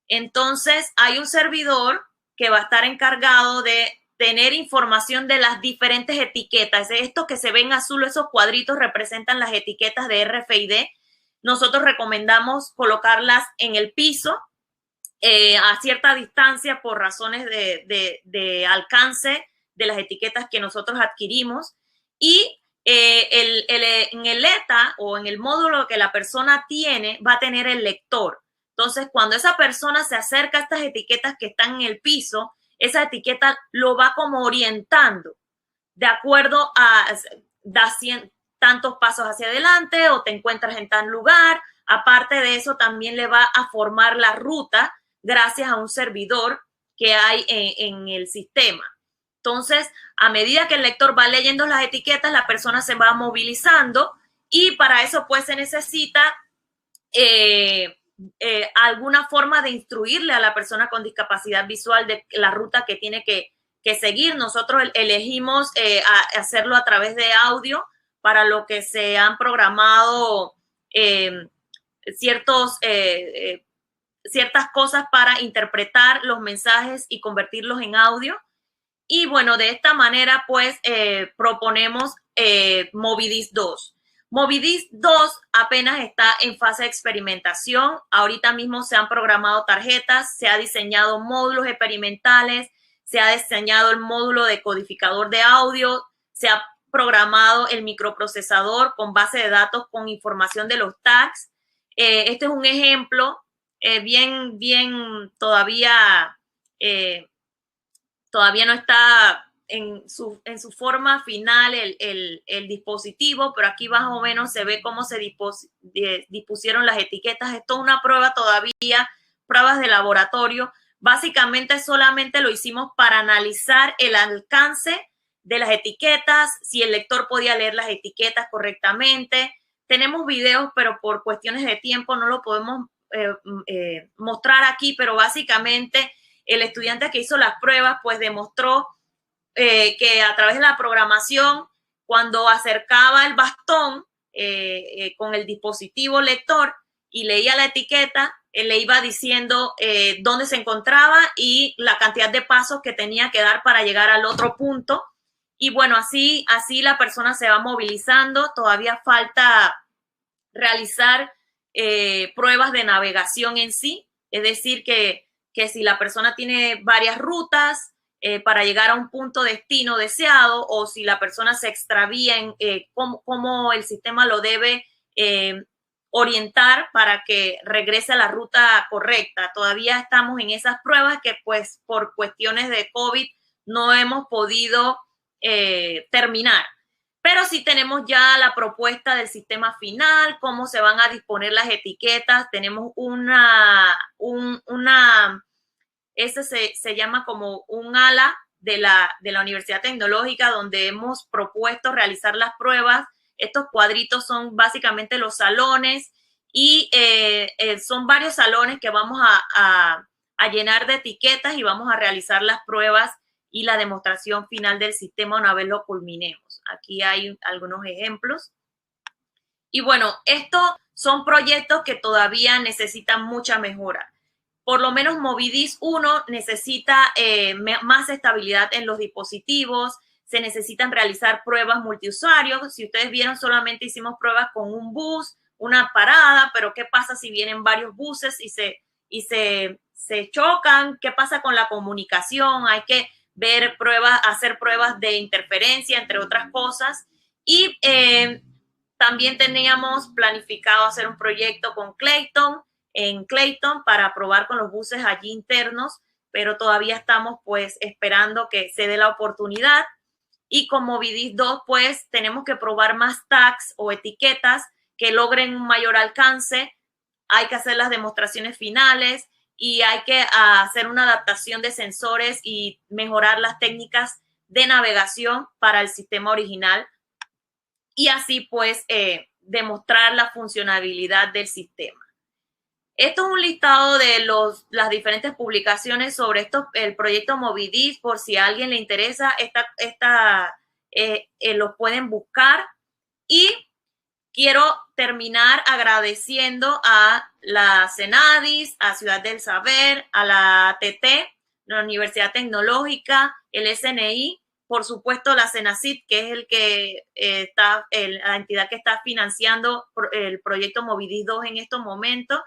Entonces, hay un servidor que va a estar encargado de tener información de las diferentes etiquetas. Esto que se ve en azul, esos cuadritos representan las etiquetas de RFID. Nosotros recomendamos colocarlas en el piso a cierta distancia por razones de alcance de las etiquetas que nosotros adquirimos. Y en el ETA o en el módulo que la persona tiene, va a tener el lector. Entonces, cuando esa persona se acerca a estas etiquetas que están en el piso, esa etiqueta lo va como orientando de acuerdo a tantos pasos hacia adelante o te encuentras en tal lugar. Aparte de eso, también le va a formar la ruta gracias a un servidor que hay en el sistema. Entonces, a medida que el lector va leyendo las etiquetas, la persona se va movilizando y para eso pues se necesita alguna forma de instruirle a la persona con discapacidad visual de la ruta que tiene que seguir. Nosotros elegimos hacerlo a través de audio, para lo que se han programado ciertas cosas para interpretar los mensajes y convertirlos en audio. Y bueno, de esta manera pues proponemos Movidis 2. Movidis 2 apenas está en fase de experimentación. Ahorita mismo se han programado tarjetas, se ha diseñado módulos experimentales, se ha diseñado el módulo de codificador de audio, se ha programado el microprocesador con base de datos con información de los tags. Este es un ejemplo todavía no está en su forma final el dispositivo, pero aquí más o menos se ve cómo se dispusieron las etiquetas. Esto es una prueba todavía, pruebas de laboratorio. Básicamente solamente lo hicimos para analizar el alcance de las etiquetas, si el lector podía leer las etiquetas correctamente. Tenemos videos, pero por cuestiones de tiempo no lo podemos mostrar aquí, pero básicamente el estudiante que hizo las pruebas pues demostró que a través de la programación, cuando acercaba el bastón con el dispositivo lector y leía la etiqueta, le iba diciendo dónde se encontraba y la cantidad de pasos que tenía que dar para llegar al otro punto. Y bueno, así la persona se va movilizando. Todavía falta realizar pruebas de navegación en sí, es decir, que si la persona tiene varias rutas para llegar a un punto destino deseado, o si la persona se extravía en cómo el sistema lo debe orientar para que regrese a la ruta correcta. Todavía estamos en esas pruebas que pues por cuestiones de COVID no hemos podido terminar. Pero sí tenemos ya la propuesta del sistema final, cómo se van a disponer las etiquetas. Tenemos ese se llama como un ala de la Universidad Tecnológica, donde hemos propuesto realizar las pruebas. Estos cuadritos son básicamente los salones y son varios salones que vamos a llenar de etiquetas y vamos a realizar las pruebas y la demostración final del sistema una vez lo culminemos. Aquí hay algunos ejemplos. Y bueno, estos son proyectos que todavía necesitan mucha mejora. Por lo menos Movidis 1 necesita más estabilidad en los dispositivos, se necesitan realizar pruebas multiusuarios. Si ustedes vieron, solamente hicimos pruebas con un bus, una parada, pero ¿qué pasa si vienen varios buses y se chocan? ¿Qué pasa con la comunicación? Hay que hacer pruebas de interferencia, entre otras cosas. Y también teníamos planificado hacer un proyecto con Clayton, en Clayton, para probar con los buses allí internos, pero todavía estamos pues esperando que se dé la oportunidad. Y con Movidis 2 pues tenemos que probar más tags o etiquetas que logren un mayor alcance. Hay que hacer las demostraciones finales y hay que hacer una adaptación de sensores y mejorar las técnicas de navegación para el sistema original y así pues demostrar la funcionalidad del sistema. Esto es un listado de las diferentes publicaciones sobre el proyecto Movidis, por si a alguien le interesa, los pueden buscar. Y quiero terminar agradeciendo a la CENADIS, a Ciudad del Saber, a la ATT, la Universidad Tecnológica, el SNI, por supuesto la CENACYT, que es el que la entidad que está financiando el proyecto Movidis 2 en estos momentos,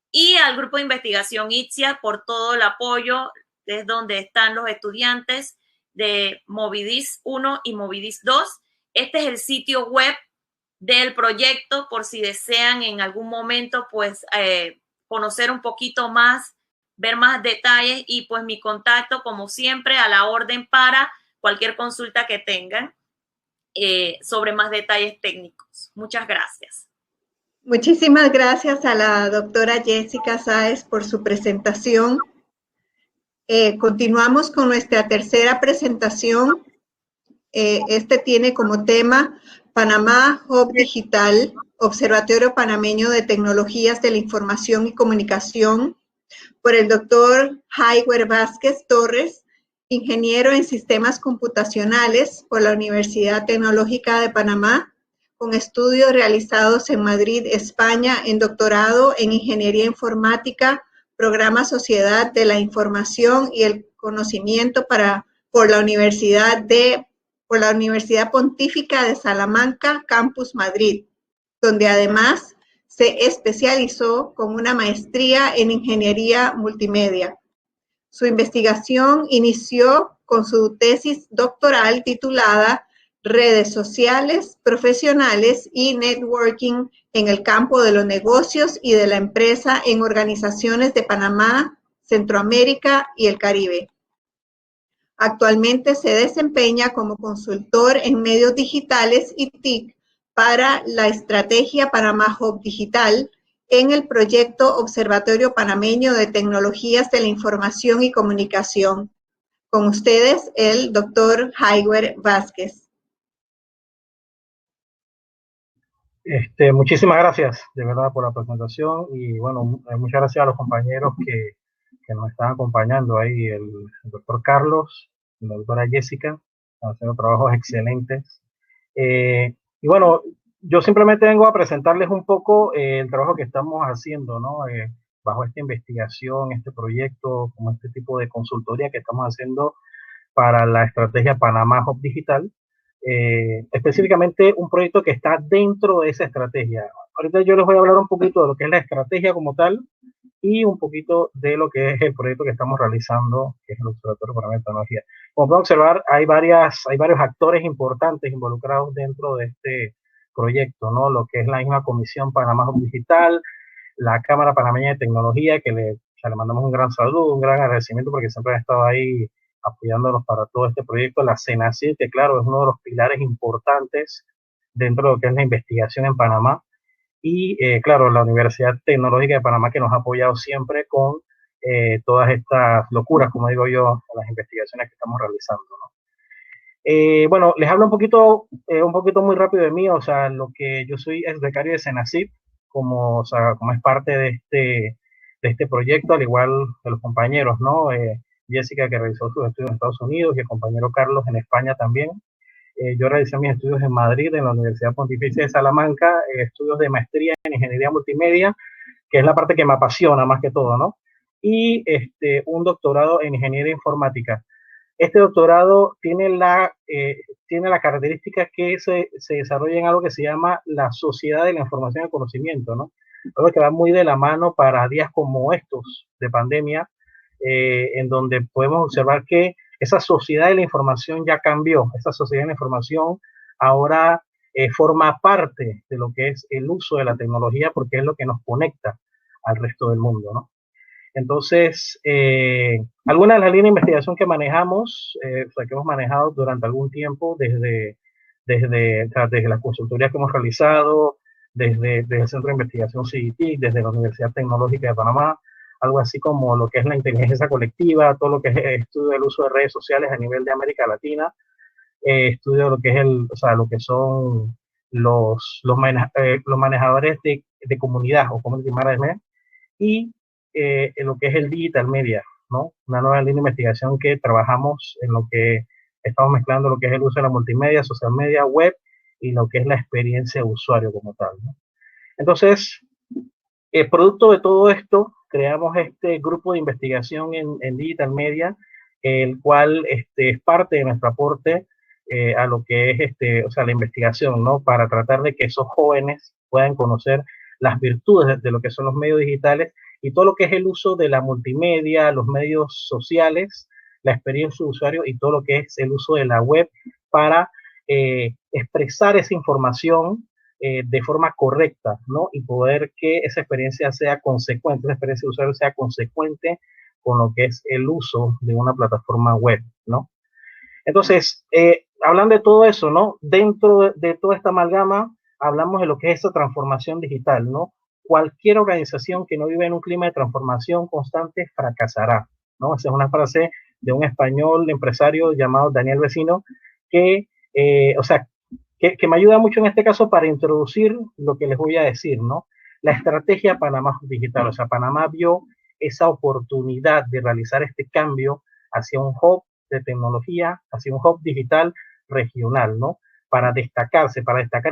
y al grupo de investigación ITSIA por todo el apoyo, es donde están los estudiantes de Movidis 1 y Movidis 2. Este es el sitio web del proyecto, por si desean en algún momento pues conocer un poquito más, ver más detalles, y pues mi contacto como siempre a la orden para cualquier consulta que tengan sobre más detalles técnicos. Muchas gracias. Muchísimas gracias a la doctora Jessica Sáez por su presentación. Continuamos con nuestra tercera presentación. Este tiene como tema Panamá Hub Digital, Observatorio Panameño de Tecnologías de la Información y Comunicación, por el doctor Jaiwer Vázquez Torres, ingeniero en sistemas computacionales por la Universidad Tecnológica de Panamá, con estudios realizados en Madrid, España, en doctorado en Ingeniería Informática, Programa Sociedad de la Información y el Conocimiento por la Universidad Pontífica de Salamanca, Campus Madrid, donde además se especializó con una maestría en Ingeniería Multimedia. Su investigación inició con su tesis doctoral titulada Redes sociales, profesionales y networking en el campo de los negocios y de la empresa en organizaciones de Panamá, Centroamérica y el Caribe. Actualmente se desempeña como consultor en medios digitales y TIC para la estrategia Panamá Hub Digital en el proyecto Observatorio Panameño de Tecnologías de la Información y Comunicación. Con ustedes, el doctor Jaiwer Vázquez. Muchísimas gracias, de verdad, por la presentación, y bueno, muchas gracias a los compañeros que nos están acompañando ahí, el doctor Carlos, la doctora Jessica, están haciendo trabajos excelentes. Y bueno, yo simplemente vengo a presentarles un poco el trabajo que estamos haciendo, ¿no? Bajo esta investigación, este proyecto, como este tipo de consultoría que estamos haciendo para la estrategia Panamá Hub Digital. Específicamente un proyecto que está dentro de esa estrategia. Ahorita yo les voy a hablar un poquito de lo que es la estrategia como tal y un poquito de lo que es el proyecto que estamos realizando, que es el Observatorio Panameño de Tecnología. Como pueden observar, hay varios actores importantes involucrados dentro de este proyecto, ¿no? Lo que es la misma Comisión Panamá Hub Digital, la Cámara Panameña de Tecnología, que le mandamos un gran saludo, un gran agradecimiento porque siempre han estado ahí apoyándonos para todo este proyecto, la CENACYT, que claro, es uno de los pilares importantes dentro de lo que es la investigación en Panamá, y claro, la Universidad Tecnológica de Panamá, que nos ha apoyado siempre con todas estas locuras, como digo yo, las investigaciones que estamos realizando, ¿no? Bueno, les hablo un poquito muy rápido de mí, o sea, lo que yo soy es becario de CENACYT, como es parte de este proyecto, al igual que los compañeros, ¿no? Jessica, que realizó sus estudios en Estados Unidos, y el compañero Carlos en España también. Yo realicé mis estudios en Madrid, en la Universidad Pontificia de Salamanca, estudios de maestría en Ingeniería Multimedia, que es la parte que me apasiona más que todo, ¿no? Y un doctorado en Ingeniería Informática. Este doctorado tiene la característica que se desarrolla en algo que se llama la sociedad de la información y el conocimiento, ¿no? Algo que va muy de la mano para días como estos de pandemia, en donde podemos observar que esa sociedad de la información ya cambió. Esa sociedad de la información ahora forma parte de lo que es el uso de la tecnología, porque es lo que nos conecta al resto del mundo, ¿no? Entonces, algunas de las líneas de investigación que manejamos, que hemos manejado durante algún tiempo, desde las consultorías que hemos realizado, desde el Centro de Investigación CITIC, desde la Universidad Tecnológica de Panamá, algo así como lo que es la inteligencia colectiva, todo lo que es el estudio del uso de redes sociales a nivel de América Latina, estudio de lo que es lo que son los manejadores de comunidad o community management, y lo que es el digital media, ¿no? Una nueva línea de investigación que trabajamos en lo que estamos mezclando lo que es el uso de la multimedia, social media, web y lo que es la experiencia de usuario como tal, ¿no? Entonces, producto de todo esto, creamos este grupo de investigación en Digital Media, el cual es parte de nuestro aporte a lo que es o sea, la investigación, ¿no? Para tratar de que esos jóvenes puedan conocer las virtudes de lo que son los medios digitales y todo lo que es el uso de la multimedia, los medios sociales, la experiencia de usuario y todo lo que es el uso de la web para expresar esa información de forma correcta, ¿no? Y poder que esa experiencia sea consecuente, esa experiencia de usuario sea consecuente con lo que es el uso de una plataforma web, ¿no? Entonces, hablando de todo eso, ¿no? Dentro de toda esta amalgama, hablamos de lo que es esa transformación digital, ¿no? Cualquier organización que no vive en un clima de transformación constante fracasará, ¿no? Esa es una frase de un español empresario llamado Daniel Vecino, que, o sea, que me ayuda mucho en este caso para introducir lo que les voy a decir, ¿no? La estrategia Panamá Digital, o sea, Panamá vio esa oportunidad de realizar este cambio hacia un hub de tecnología, hacia un hub digital regional, ¿no? Para destacar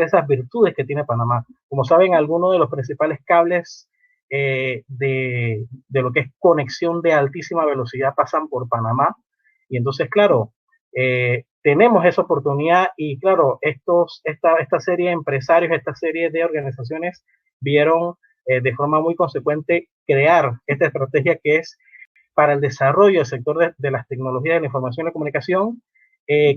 esas virtudes que tiene Panamá. Como saben, algunos de los principales cables de lo que es conexión de altísima velocidad pasan por Panamá. Y entonces, claro, tenemos esa oportunidad y claro, esta serie de empresarios, esta serie de organizaciones vieron de forma muy consecuente crear esta estrategia que es para el desarrollo del sector de las tecnologías de la información y la comunicación,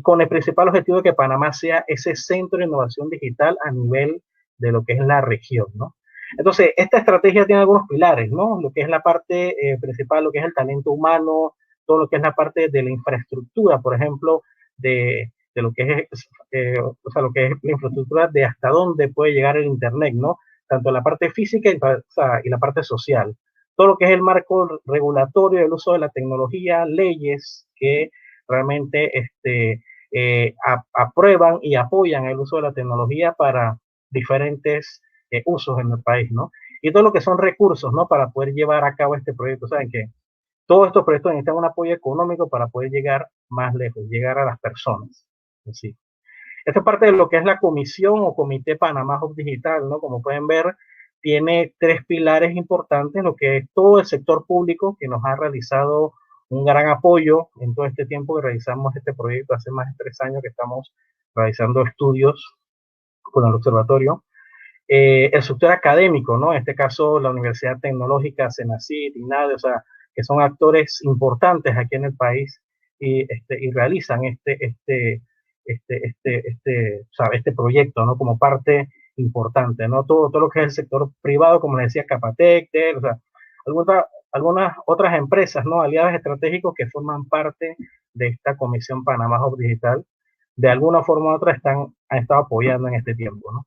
con el principal objetivo de que Panamá sea ese centro de innovación digital a nivel de lo que es la región, ¿no? Entonces, esta estrategia tiene algunos pilares, ¿no? Lo que es la parte principal, lo que es el talento humano, todo lo que es la parte de la infraestructura, por ejemplo, de lo que es, o sea, lo que es la infraestructura de hasta dónde puede llegar el Internet, ¿no? Tanto la parte física y la parte social. Todo lo que es el marco regulatorio del uso de la tecnología, leyes que realmente aprueban y apoyan el uso de la tecnología para diferentes usos en el país, ¿no? Y todo lo que son recursos, ¿no? Para poder llevar a cabo este proyecto. Saben que todos estos proyectos necesitan un apoyo económico para poder llegar más lejos, llegar a las personas. Así. Esto es parte de lo que es la comisión o comité Panamá Hub Digital, ¿no? Como pueden ver, tiene 3 pilares importantes, lo que es todo el sector público que nos ha realizado un gran apoyo en todo este tiempo que realizamos este proyecto, hace más de 3 años que estamos realizando estudios con el observatorio. El sector académico, ¿no? En este caso, la Universidad Tecnológica, CENACYT, INADE, o sea, que son actores importantes aquí en el país y realizan este proyecto, ¿no? Como parte importante, ¿no? Todo lo que es el sector privado, como les decía, Capatec, o sea, algunas otras empresas, ¿no? Aliados estratégicos que forman parte de esta Comisión Panamá Hub Digital, de alguna forma u otra han estado apoyando en este tiempo, ¿no?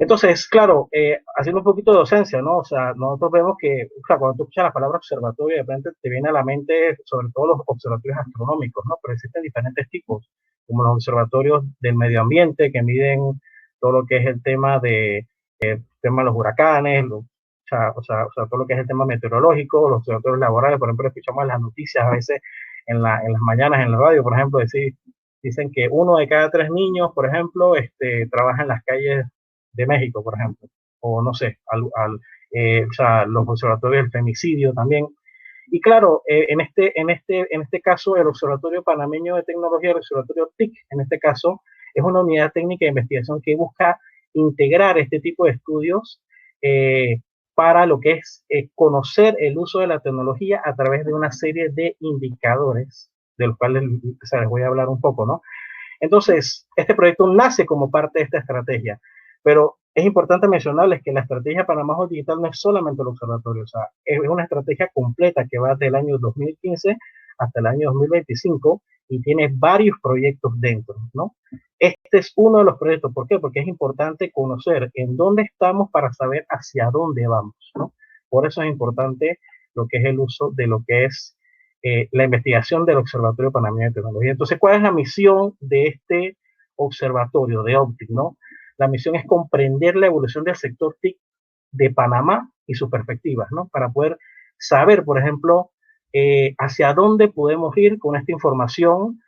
Entonces, claro, haciendo un poquito de docencia, ¿no? O sea, nosotros vemos que, o sea, cuando tú escuchas la palabra observatorio, de repente te viene a la mente sobre todo los observatorios astronómicos, ¿no? Pero existen diferentes tipos, como los observatorios del medio ambiente, que miden todo lo que es el tema de los huracanes, o sea, todo lo que es el tema meteorológico, los observatorios laborales, por ejemplo, escuchamos las noticias a veces en las mañanas en la radio, por ejemplo, dicen que 1 de cada 3 niños, por ejemplo, trabaja en las calles de México, por ejemplo, o no sé, o sea, los observatorios del femicidio también. Y claro, en este caso, el Observatorio Panameño de Tecnología, el Observatorio TIC, en este caso, es una unidad técnica de investigación que busca integrar este tipo de estudios para lo que es conocer el uso de la tecnología a través de una serie de indicadores, de los cuales les voy a hablar un poco, ¿no? Entonces, este proyecto nace como parte de esta estrategia, pero es importante mencionarles que la estrategia Panamá Hub Digital no es solamente el observatorio, o sea, es una estrategia completa que va desde el año 2015 hasta el año 2025 y tiene varios proyectos dentro, ¿no? Este es uno de los proyectos, ¿por qué? Porque es importante conocer en dónde estamos para saber hacia dónde vamos, ¿no? Por eso es importante lo que es el uso de lo que es la investigación del Observatorio Panameño de Tecnología. Entonces, ¿cuál es la misión de este observatorio de OPTIC, no? La misión es comprender la evolución del sector TIC de Panamá y sus perspectivas, ¿no? Para poder saber, por ejemplo, hacia dónde podemos ir con esta información,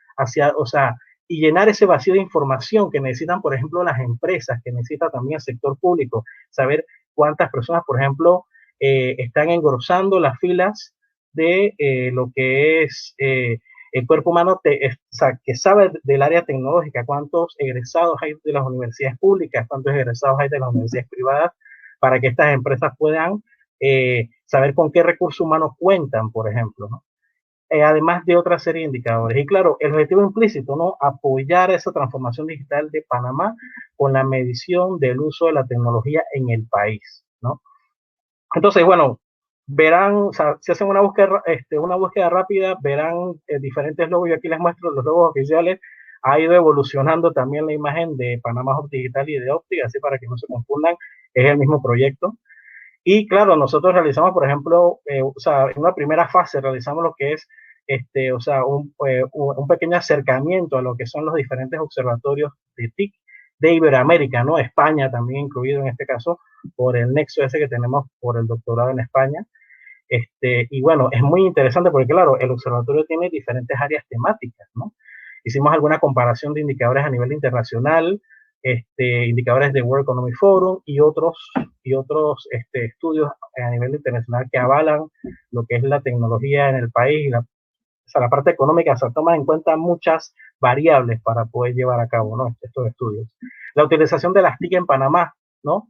o sea, y llenar ese vacío de información que necesitan, por ejemplo, las empresas, que necesita también el sector público, saber cuántas personas, por ejemplo, están engrosando las filas de lo que es el cuerpo humano, o sea, que sabe del área tecnológica, cuántos egresados hay de las universidades públicas, cuántos egresados hay de las universidades privadas, para que estas empresas puedan saber con qué recursos humanos cuentan, por ejemplo, ¿no? Además de otra serie de indicadores. Y claro, el objetivo implícito, ¿no? Apoyar esa transformación digital de Panamá con la medición del uso de la tecnología en el país, ¿no? Entonces, bueno, verán, o sea, si hacen una búsqueda rápida, verán diferentes logos. Yo aquí les muestro los logos oficiales. Ha ido evolucionando también la imagen de Panamá Hub Digital y de Optic, así para que no se confundan, es el mismo proyecto. Y claro, nosotros realizamos, por ejemplo, o sea, en una primera fase realizamos lo que es, o sea, un pequeño acercamiento a lo que son los diferentes observatorios de TIC de Iberoamérica, ¿no? España también incluido en este caso, por el nexo ese que tenemos por el doctorado en España. Y bueno, es muy interesante porque, claro, el observatorio tiene diferentes áreas temáticas, ¿no? Hicimos alguna comparación de indicadores a nivel internacional, indicadores de World Economic Forum y otros estudios a nivel internacional que avalan lo que es la tecnología en el país. O sea, la parte económica se toma en cuenta muchas variables para poder llevar a cabo, ¿no? Estos estudios. La utilización de las TIC en Panamá, ¿no?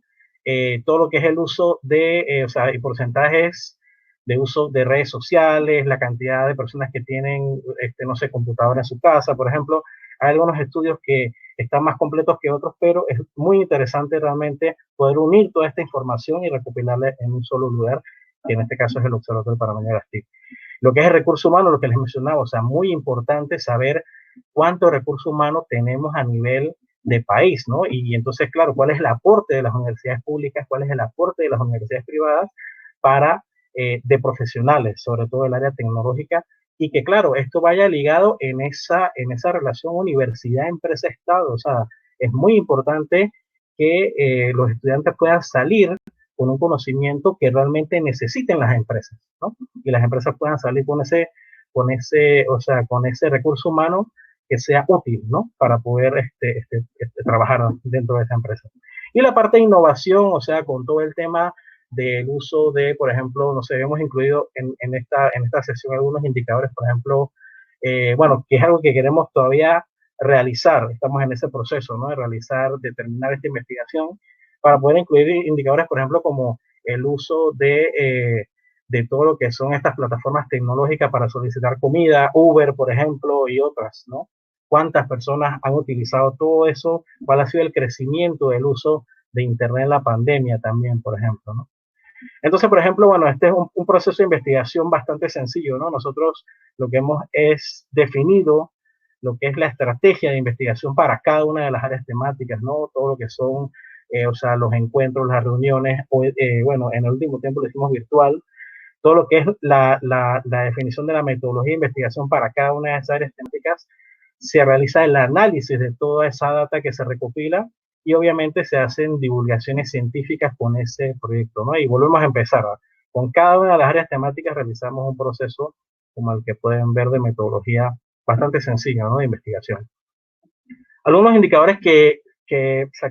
Todo lo que es el uso de, o sea, y porcentajes de uso de redes sociales, la cantidad de personas que tienen, no sé, computadora en su casa, por ejemplo. Hay algunos estudios que están más completos que otros, pero es muy interesante realmente poder unir toda esta información y recopilarla en un solo lugar, que en este caso es el Observatorio Panameño de las TIC. Lo que es el recurso humano, lo que les mencionaba, o sea, muy importante saber cuánto recurso humano tenemos a nivel de país, ¿no? Y entonces, claro, cuál es el aporte de las universidades públicas, cuál es el aporte de las universidades privadas para de profesionales, sobre todo el área tecnológica, y que, claro, esto vaya ligado en esa relación universidad-empresa-estado. O sea, es muy importante que los estudiantes puedan salir con un conocimiento que realmente necesiten las empresas, ¿no? Y las empresas puedan salir con ese recurso humano que sea útil, ¿no? Para poder trabajar dentro de esa empresa. Y la parte de innovación, o sea, con todo el tema del uso de, por ejemplo, no sé, hemos incluido en esta sesión algunos indicadores, por ejemplo, bueno, que es algo que queremos todavía realizar, estamos en ese proceso, ¿no? De terminar esta investigación, para poder incluir indicadores, por ejemplo, como el uso de todo lo que son estas plataformas tecnológicas para solicitar comida, Uber, por ejemplo, y otras, ¿no? ¿Cuántas personas han utilizado todo eso? ¿Cuál ha sido el crecimiento del uso de Internet en la pandemia también, por ejemplo, ¿no? Entonces, por ejemplo, bueno, este es un proceso de investigación bastante sencillo, ¿no? Nosotros lo que hemos es definido lo que es la estrategia de investigación para cada una de las áreas temáticas, ¿no? Todo lo que son, o sea, los encuentros, las reuniones, bueno, en el último tiempo lo hicimos virtual, todo lo que es la definición de la metodología de investigación para cada una de esas áreas temáticas, se realiza el análisis de toda esa data que se recopila y obviamente se hacen divulgaciones científicas con ese proyecto, ¿no? Y volvemos a empezar, ¿no? Con cada una de las áreas temáticas realizamos un proceso como el que pueden ver de metodología bastante sencilla, ¿no? De investigación. Algunos indicadores que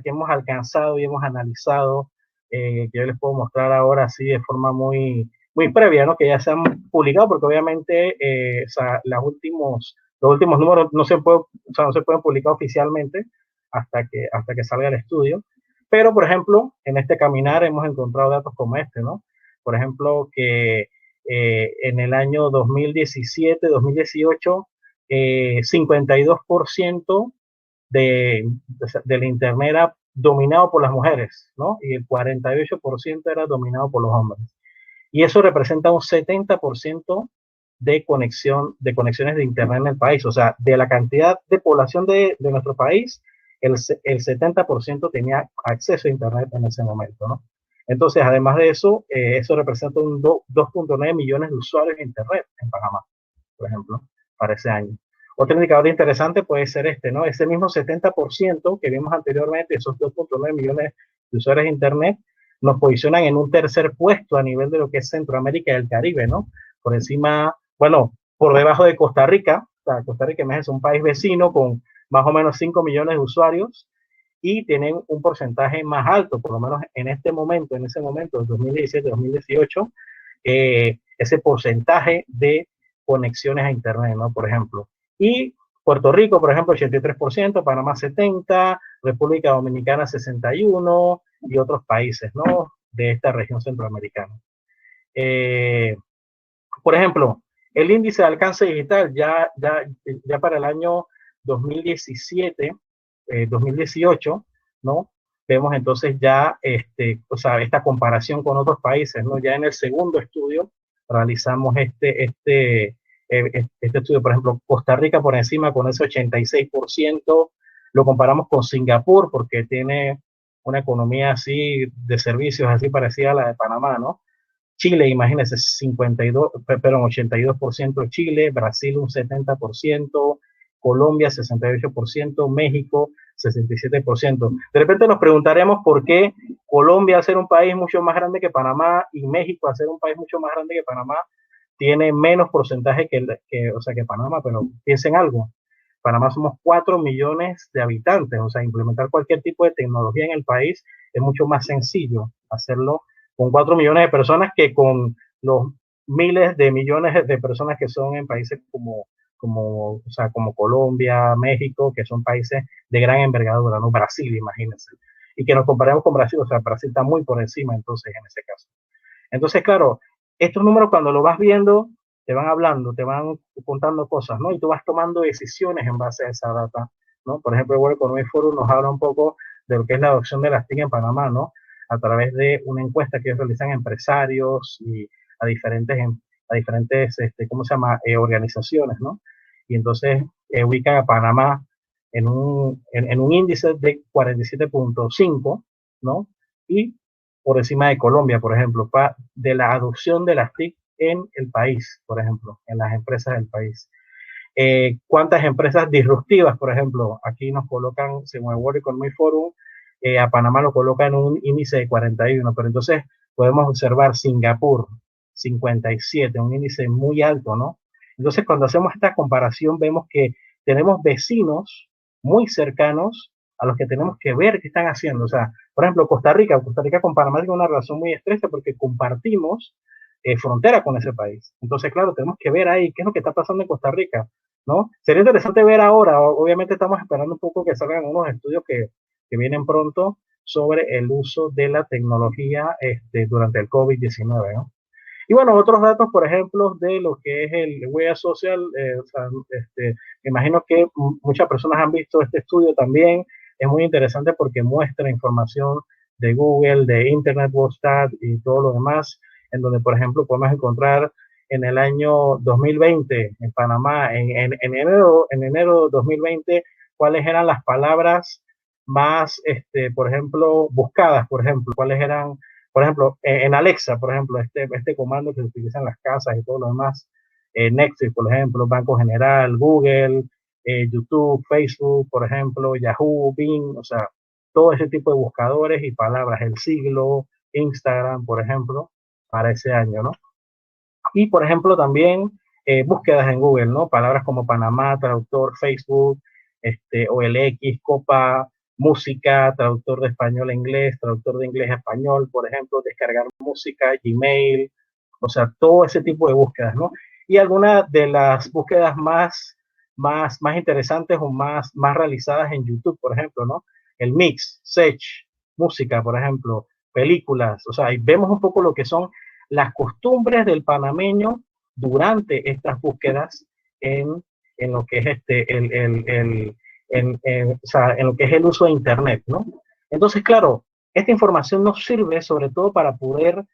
hemos alcanzado y hemos analizado, que yo les puedo mostrar ahora así de forma muy previa, ¿no? Que ya se han publicado, porque obviamente o sea, los últimos números no se pueden publicar oficialmente hasta que salga el estudio. Pero, por ejemplo, en este caminar hemos encontrado datos como este, ¿no? Por ejemplo, que en el año 2017-2018, 52% del Internet era dominado por las mujeres, ¿no? Y el 48% era dominado por los hombres. Y eso representa un 70% de conexiones de Internet en el país. O sea, de la cantidad de población de nuestro país, el 70% tenía acceso a Internet en ese momento, ¿no? Entonces, además de eso, eso representa un 2.9 millones de usuarios de Internet en Panamá, por ejemplo, para ese año. Otro indicador interesante puede ser ¿no? Ese mismo 70% que vimos anteriormente, esos 2.9 millones de usuarios de Internet, nos posicionan en un tercer puesto a nivel de lo que es Centroamérica y el Caribe, ¿no? Por encima, bueno, por debajo de Costa Rica. O sea, Costa Rica es un país vecino con más o menos 5 millones de usuarios y tienen un porcentaje más alto, por lo menos en ese momento, 2017-2018, ese porcentaje de conexiones a Internet, ¿no? Por ejemplo. Y Puerto Rico, por ejemplo, 83%, Panamá 70%, República Dominicana 61% y otros países, ¿no? De esta región centroamericana. Por ejemplo, el índice de alcance digital ya para el año 2017, 2018, ¿no? Vemos entonces ya esta comparación con otros países, ¿no? Ya en el segundo estudio realizamos este estudio, por ejemplo, Costa Rica por encima con ese 86%, lo comparamos con Singapur porque tiene una economía así de servicios así parecida a la de Panamá, ¿no? Chile, imagínense, 82% Chile, Brasil un 70%, Colombia 68%, México 67%. De repente nos preguntaremos por qué Colombia, al ser un país mucho más grande que Panamá, y México, al ser un país mucho más grande que Panamá, tiene menos porcentaje que Panamá, pero piensen algo. Panamá somos 4 millones de habitantes, o sea, implementar cualquier tipo de tecnología en el país es mucho más sencillo hacerlo con 4 millones de personas que con los miles de millones de personas que son en países como Colombia, México, que son países de gran envergadura, ¿no? Brasil, imagínense. Y que nos comparemos con Brasil, o sea, Brasil está muy por encima entonces en ese caso. Entonces, claro, estos números cuando lo vas viendo, te van hablando, te van contando cosas, ¿no? Y tú vas tomando decisiones en base a esa data, ¿no? Por ejemplo, el World Economic Forum nos habla un poco de lo que es la adopción de las TIC en Panamá, ¿no? A través de una encuesta que ellos realizan a empresarios y a diferentes ¿cómo se llama? Organizaciones, ¿no? Y entonces ubican a Panamá en un índice de 47.5, ¿no? Y por encima de Colombia, por ejemplo, de la adopción de las TIC en el país, por ejemplo, en las empresas del país. ¿Cuántas empresas disruptivas, por ejemplo? Aquí nos colocan, según el World Economic Forum, a Panamá lo coloca en un índice de 41, pero entonces podemos observar Singapur, 57, un índice muy alto, ¿no? Entonces, cuando hacemos esta comparación, vemos que tenemos vecinos muy cercanos a los que tenemos que ver qué están haciendo. O sea, por ejemplo, Costa Rica con Panamá tiene una relación muy estrecha porque compartimos frontera con ese país. Entonces, claro, tenemos que ver ahí qué es lo que está pasando en Costa Rica, ¿no? Sería interesante ver ahora, obviamente estamos esperando un poco que salgan unos estudios que vienen pronto sobre el uso de la tecnología durante el COVID-19, ¿no? Y bueno, otros datos, por ejemplo, de lo que es el huella social, me imagino que muchas personas han visto este estudio también, es muy interesante porque muestra información de Google, de Internet World Stat y todo lo demás, en donde, por ejemplo, podemos encontrar en el año 2020 en Panamá, en enero de 2020, cuáles eran las palabras más, por ejemplo, buscadas, por ejemplo, cuáles eran, por ejemplo, en Alexa, por ejemplo, este comando que se utiliza en las casas y todo lo demás, Netflix, por ejemplo, Banco General, Google, YouTube, Facebook, por ejemplo, Yahoo, Bing, o sea, todo ese tipo de buscadores y palabras, el siglo, Instagram, por ejemplo, para ese año, ¿no? Y, por ejemplo, también búsquedas en Google, ¿no? Palabras como Panamá, traductor, Facebook, OLX, Copa, música, traductor de español a inglés, traductor de inglés a español, por ejemplo, descargar música, Gmail, o sea, todo ese tipo de búsquedas, ¿no? Y algunas de las búsquedas más interesantes o más realizadas en YouTube, por ejemplo, ¿no? El mix, search, música, por ejemplo, películas, o sea, ahí vemos un poco lo que son las costumbres del panameño durante estas búsquedas en lo que es en lo que es el uso de Internet, ¿no? Entonces, claro, esta información nos sirve sobre todo para poder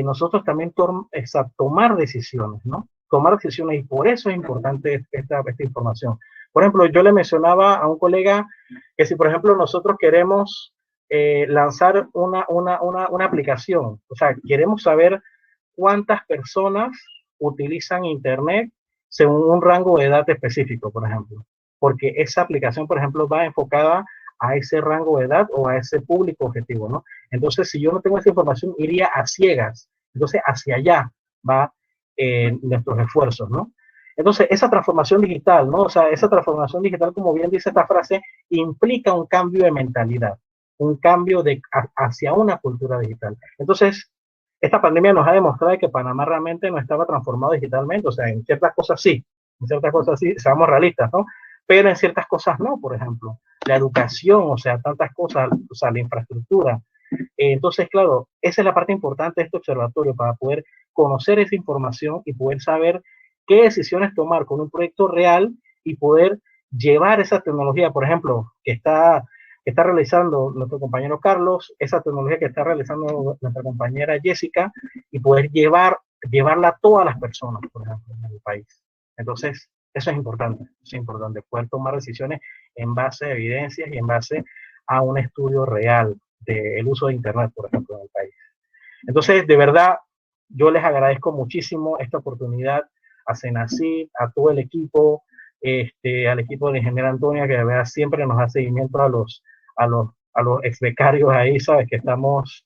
nosotros también tomar decisiones, ¿no? Tomar decisiones, y por eso es importante esta información. Por ejemplo, yo le mencionaba a un colega que si, por ejemplo, nosotros queremos lanzar una aplicación, o sea, queremos saber cuántas personas utilizan Internet según un rango de edad específico, por ejemplo, porque esa aplicación, por ejemplo, va enfocada a ese rango de edad o a ese público objetivo, ¿no? Entonces, si yo no tengo esa información, iría a ciegas. Entonces, hacia allá va nuestros esfuerzos, ¿no? Entonces, esa transformación digital, ¿no? O sea, esa transformación digital, como bien dice esta frase, implica un cambio de mentalidad, un cambio hacia una cultura digital. Entonces, esta pandemia nos ha demostrado que Panamá realmente no estaba transformado digitalmente, o sea, en ciertas cosas sí, seamos realistas, ¿no? Pero en ciertas cosas no, por ejemplo, la educación, o sea, tantas cosas, o sea, la infraestructura. Entonces, claro, esa es la parte importante de este observatorio para poder conocer esa información y poder saber qué decisiones tomar con un proyecto real y poder llevar esa tecnología, por ejemplo, que está realizando nuestro compañero Carlos, esa tecnología que está realizando nuestra compañera Jessica, y poder llevarla a todas las personas, por ejemplo, en el país. Entonces, eso es importante, poder tomar decisiones en base a evidencias y en base a un estudio real del uso de Internet, por ejemplo, en el país. Entonces, de verdad, yo les agradezco muchísimo esta oportunidad a Senacid, a todo el equipo, al equipo de ingeniero Antonia, que de verdad siempre nos da seguimiento a los ex becarios ahí, ¿sabes? Que estamos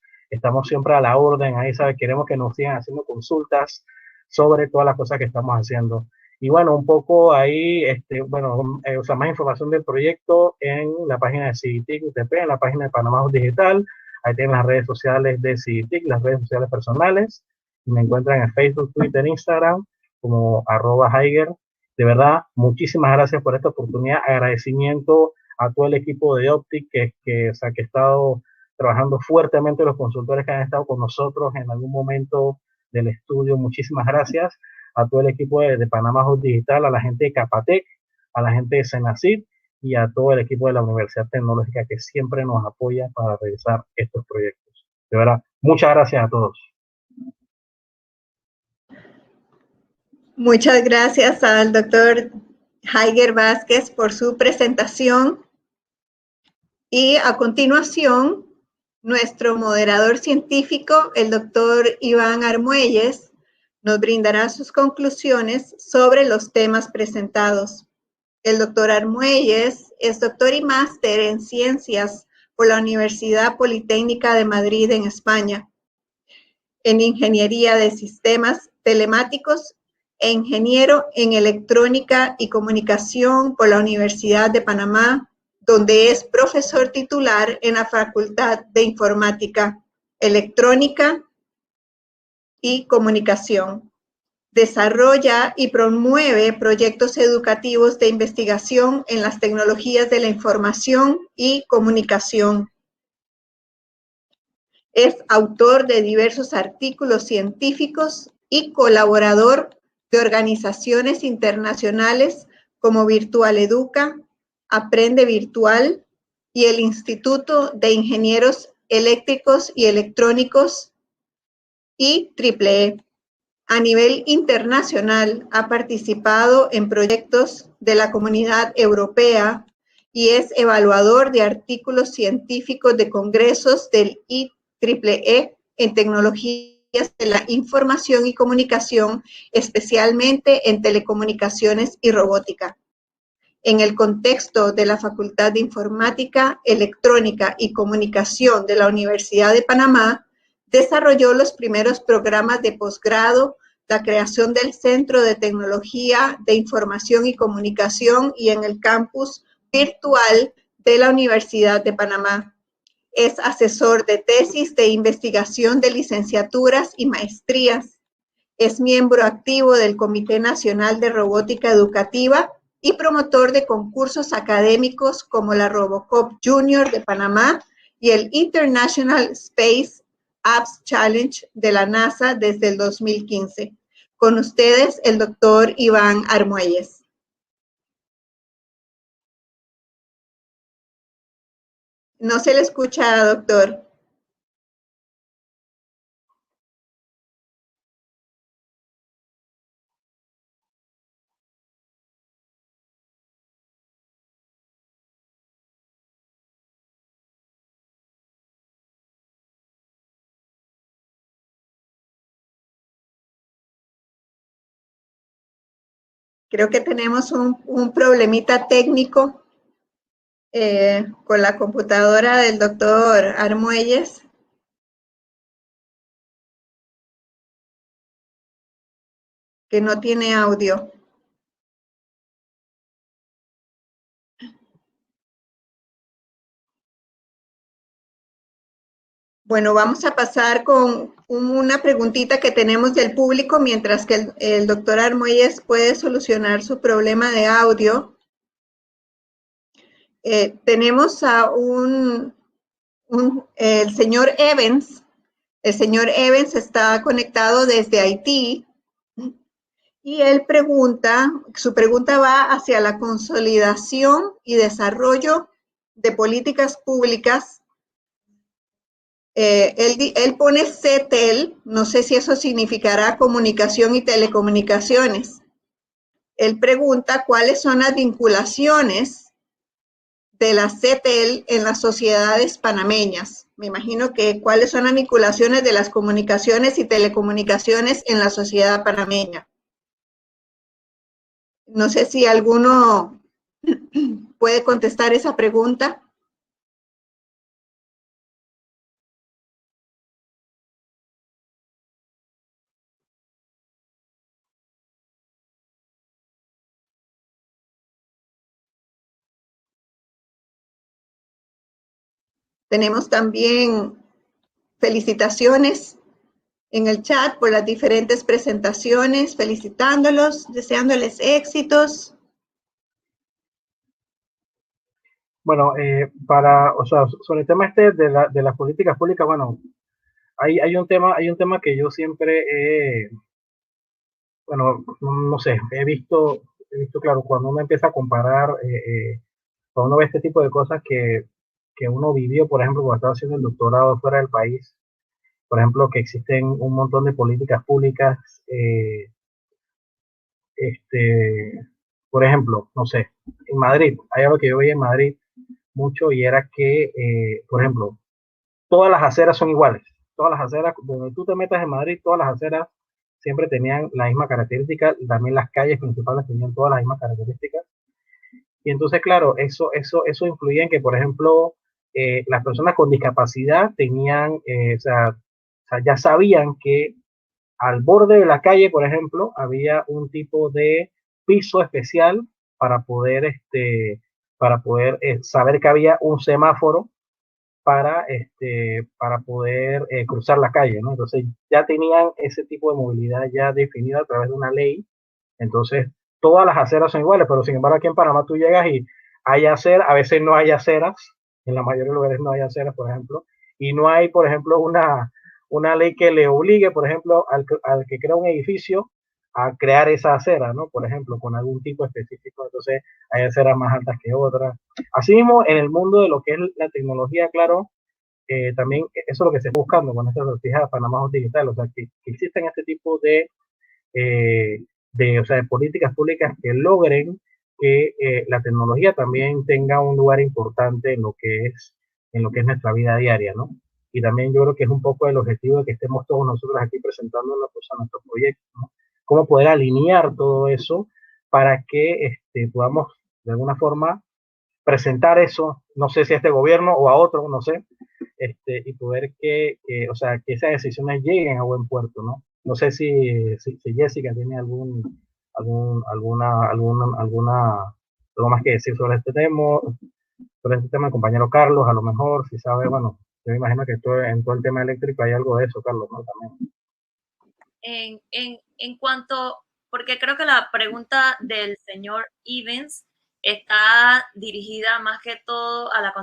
siempre a la orden ahí, ¿sabes? Queremos que nos sigan haciendo consultas sobre todas las cosas que estamos haciendo. Y bueno, un poco ahí, o sea, más información del proyecto en la página de CITIC UTP, en la página de Panamá Digital. Ahí tienen las redes sociales de CITIC, las redes sociales personales. Y me encuentran en Facebook, Twitter, Instagram, como @Haiger. De verdad, muchísimas gracias por esta oportunidad. Agradecimiento a todo el equipo de Optic que ha estado trabajando fuertemente, los consultores que han estado con nosotros en algún momento del estudio. Muchísimas gracias a todo el equipo de Panamá Digital, a la gente de Capatec, a la gente de Senacid y a todo el equipo de la Universidad Tecnológica que siempre nos apoya para realizar estos proyectos. De verdad, muchas gracias a todos. Muchas gracias al doctor Haiger Vázquez por su presentación. Y a continuación, nuestro moderador científico, el doctor Iván Armuelles, nos brindará sus conclusiones sobre los temas presentados. El doctor Armuelles es doctor y máster en ciencias por la Universidad Politécnica de Madrid en España, en ingeniería de sistemas telemáticos e ingeniero en electrónica y comunicación por la Universidad de Panamá, donde es profesor titular en la Facultad de Informática, Electrónica y Comunicación. Desarrolla y promueve proyectos educativos de investigación en las tecnologías de la información y comunicación. Es autor de diversos artículos científicos y colaborador de organizaciones internacionales como Virtual Educa, Aprende Virtual y el Instituto de Ingenieros Eléctricos y Electrónicos IEEE. A nivel internacional ha participado en proyectos de la Comunidad Europea y es evaluador de artículos científicos de congresos del IEEE en tecnologías de la información y comunicación, especialmente en telecomunicaciones y robótica. En el contexto de la Facultad de Informática, Electrónica y Comunicación de la Universidad de Panamá, desarrolló los primeros programas de posgrado, la creación del Centro de Tecnología de Información y Comunicación y en el campus virtual de la Universidad de Panamá. Es asesor de tesis de investigación de licenciaturas y maestrías. Es miembro activo del Comité Nacional de Robótica Educativa y promotor de concursos académicos como la Robocop Junior de Panamá y el International Space Apps Challenge de la NASA desde el 2015. Con ustedes, el doctor Iván Armuelles. No se le escucha, doctor. Creo que tenemos un problemita técnico con la computadora del doctor Armuelles. Que no tiene audio. Bueno, vamos a pasar con una preguntita que tenemos del público mientras que el doctor Armoyes puede solucionar su problema de audio. Tenemos a el señor Evans. El señor Evans está conectado desde Haití y él su pregunta va hacia la consolidación y desarrollo de políticas públicas. Él pone CTEL, no sé si eso significará comunicación y telecomunicaciones. Él pregunta cuáles son las vinculaciones de la CTEL en las sociedades panameñas. Me imagino que cuáles son las vinculaciones de las comunicaciones y telecomunicaciones en la sociedad panameña. No sé si alguno puede contestar esa pregunta. Tenemos también felicitaciones en el chat por las diferentes presentaciones, felicitándolos, deseándoles éxitos. Bueno, o sea, sobre el tema de las políticas públicas, bueno, hay un tema que yo siempre, bueno, no sé, he visto, claro, cuando uno empieza a comparar, cuando uno ve este tipo de cosas que uno vivió, por ejemplo, cuando estaba haciendo el doctorado fuera del país, por ejemplo, que existen un montón de políticas públicas, por ejemplo, no sé, en Madrid, hay algo que yo veía en Madrid mucho y era que, por ejemplo, todas las aceras son iguales. Todas las aceras, donde tú te metas en Madrid, todas las aceras siempre tenían la misma característica, también las calles principales tenían todas las mismas características. Y entonces, claro, eso influía en que, por ejemplo, las personas con discapacidad tenían, o sea, ya sabían que al borde de la calle, por ejemplo, había un tipo de piso especial para poder, saber que había un semáforo para poder cruzar la calle, ¿no? Entonces ya tenían ese tipo de movilidad ya definida a través de una ley. Entonces todas las aceras son iguales, pero sin embargo aquí en Panamá tú llegas y hay aceras, a veces no hay aceras, en la mayoría de lugares no hay aceras, por ejemplo, y no hay, por ejemplo, una ley que le obligue, por ejemplo, al que crea un edificio a crear esa acera, ¿no? Por ejemplo, con algún tipo específico. Entonces hay aceras más altas que otras. Asimismo, en el mundo de lo que es la tecnología, claro, también eso es lo que se está buscando con esta estrategia de Panamá Digital, o sea, que existen este tipo o sea, de políticas públicas que logren que la tecnología también tenga un lugar importante en lo que es nuestra vida diaria, ¿no? Y también yo creo que es un poco el objetivo de que estemos todos nosotros aquí presentando a nuestros proyectos, ¿no? Cómo poder alinear todo eso para que podamos de alguna forma presentar eso, no sé si a este gobierno o a otro, no sé, y poder o sea, que esas decisiones lleguen a buen puerto, ¿no? No sé si Jessica tiene algo más que decir sobre este tema, el compañero Carlos, a lo mejor, si sabe, bueno, yo me imagino que en todo el tema eléctrico hay algo de eso, Carlos, ¿no? También. En cuanto, porque creo que la pregunta del señor Evans está dirigida más que todo a la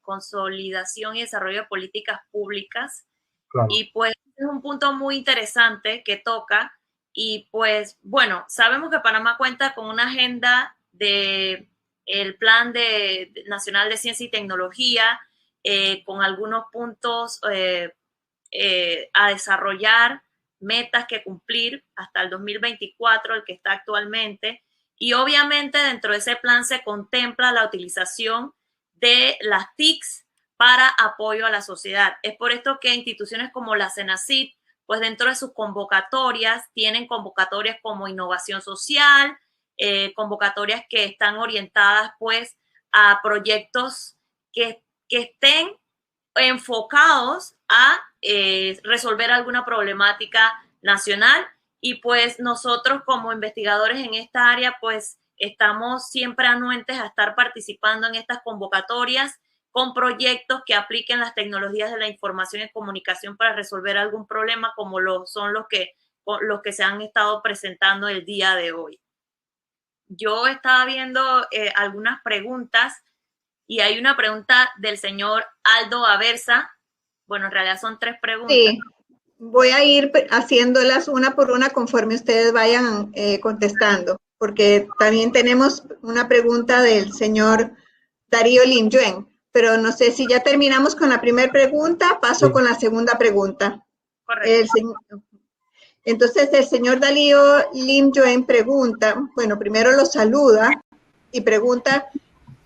consolidación y desarrollo de políticas públicas. Claro. Y pues es un punto muy interesante que toca. Y pues, bueno, sabemos que Panamá cuenta con una agenda el Plan Nacional de Ciencia y Tecnología, con algunos puntos a desarrollar, metas que cumplir hasta el 2024, el que está actualmente. Y obviamente dentro de ese plan se contempla la utilización de las TICs para apoyo a la sociedad. Es por esto que instituciones como la CENACIT, pues dentro de sus convocatorias, tienen convocatorias como innovación social, convocatorias que están orientadas pues a proyectos que estén enfocados a resolver alguna problemática nacional. Y pues nosotros como investigadores en esta área pues estamos siempre anuentes a estar participando en estas convocatorias con proyectos que apliquen las tecnologías de la información y comunicación para resolver algún problema, como son los que se han estado presentando el día de hoy. Yo estaba viendo algunas preguntas y hay una pregunta del señor Aldo Aversa. Bueno, en realidad son 3 preguntas. Sí, voy a ir haciéndolas una por una conforme ustedes vayan contestando, porque también tenemos una pregunta del señor Darío Lim Yuen, pero no sé si ya terminamos con la primera pregunta, paso con la segunda pregunta. Correcto. Entonces, el señor Darío Lim Yuen pregunta, bueno, primero lo saluda y pregunta,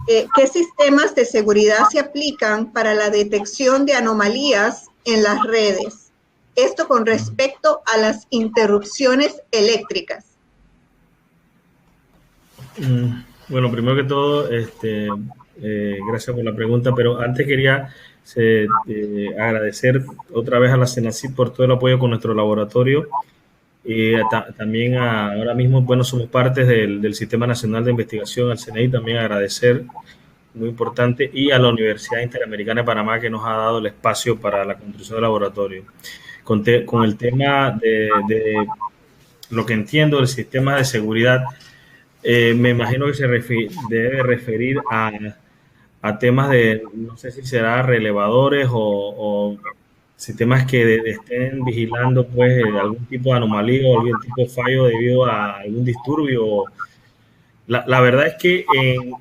¿qué sistemas de seguridad se aplican para la detección de anomalías en las redes? Esto con respecto a las interrupciones eléctricas. Bueno, primero que todo, gracias por la pregunta, pero antes quería agradecer otra vez a la CENACIT por todo el apoyo con nuestro laboratorio. También ahora mismo, bueno, somos parte del Sistema Nacional de Investigación, al CNI, también agradecer, muy importante, y a la Universidad Interamericana de Panamá, que nos ha dado el espacio para la construcción del laboratorio. Con el tema de lo que entiendo del sistema de seguridad, me imagino que se debe referir a temas de, no sé si será relevadores o sistemas que estén vigilando pues algún tipo de anomalía o algún tipo de fallo debido a algún disturbio. La verdad es que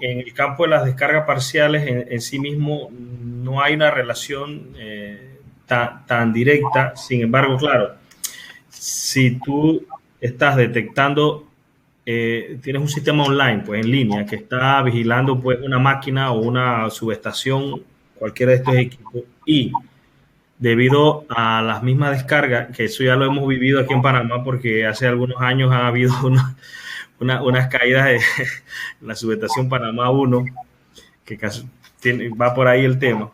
en el campo de las descargas parciales en sí mismo no hay una relación tan directa. Sin embargo, claro, si tú estás detectando, tienes un sistema online, pues en línea, que está vigilando pues una máquina o una subestación, cualquiera de estos equipos, y debido a las mismas descargas, que eso ya lo hemos vivido aquí en Panamá, porque hace algunos años ha habido unas caídas de la subestación Panamá 1, que va por ahí el tema.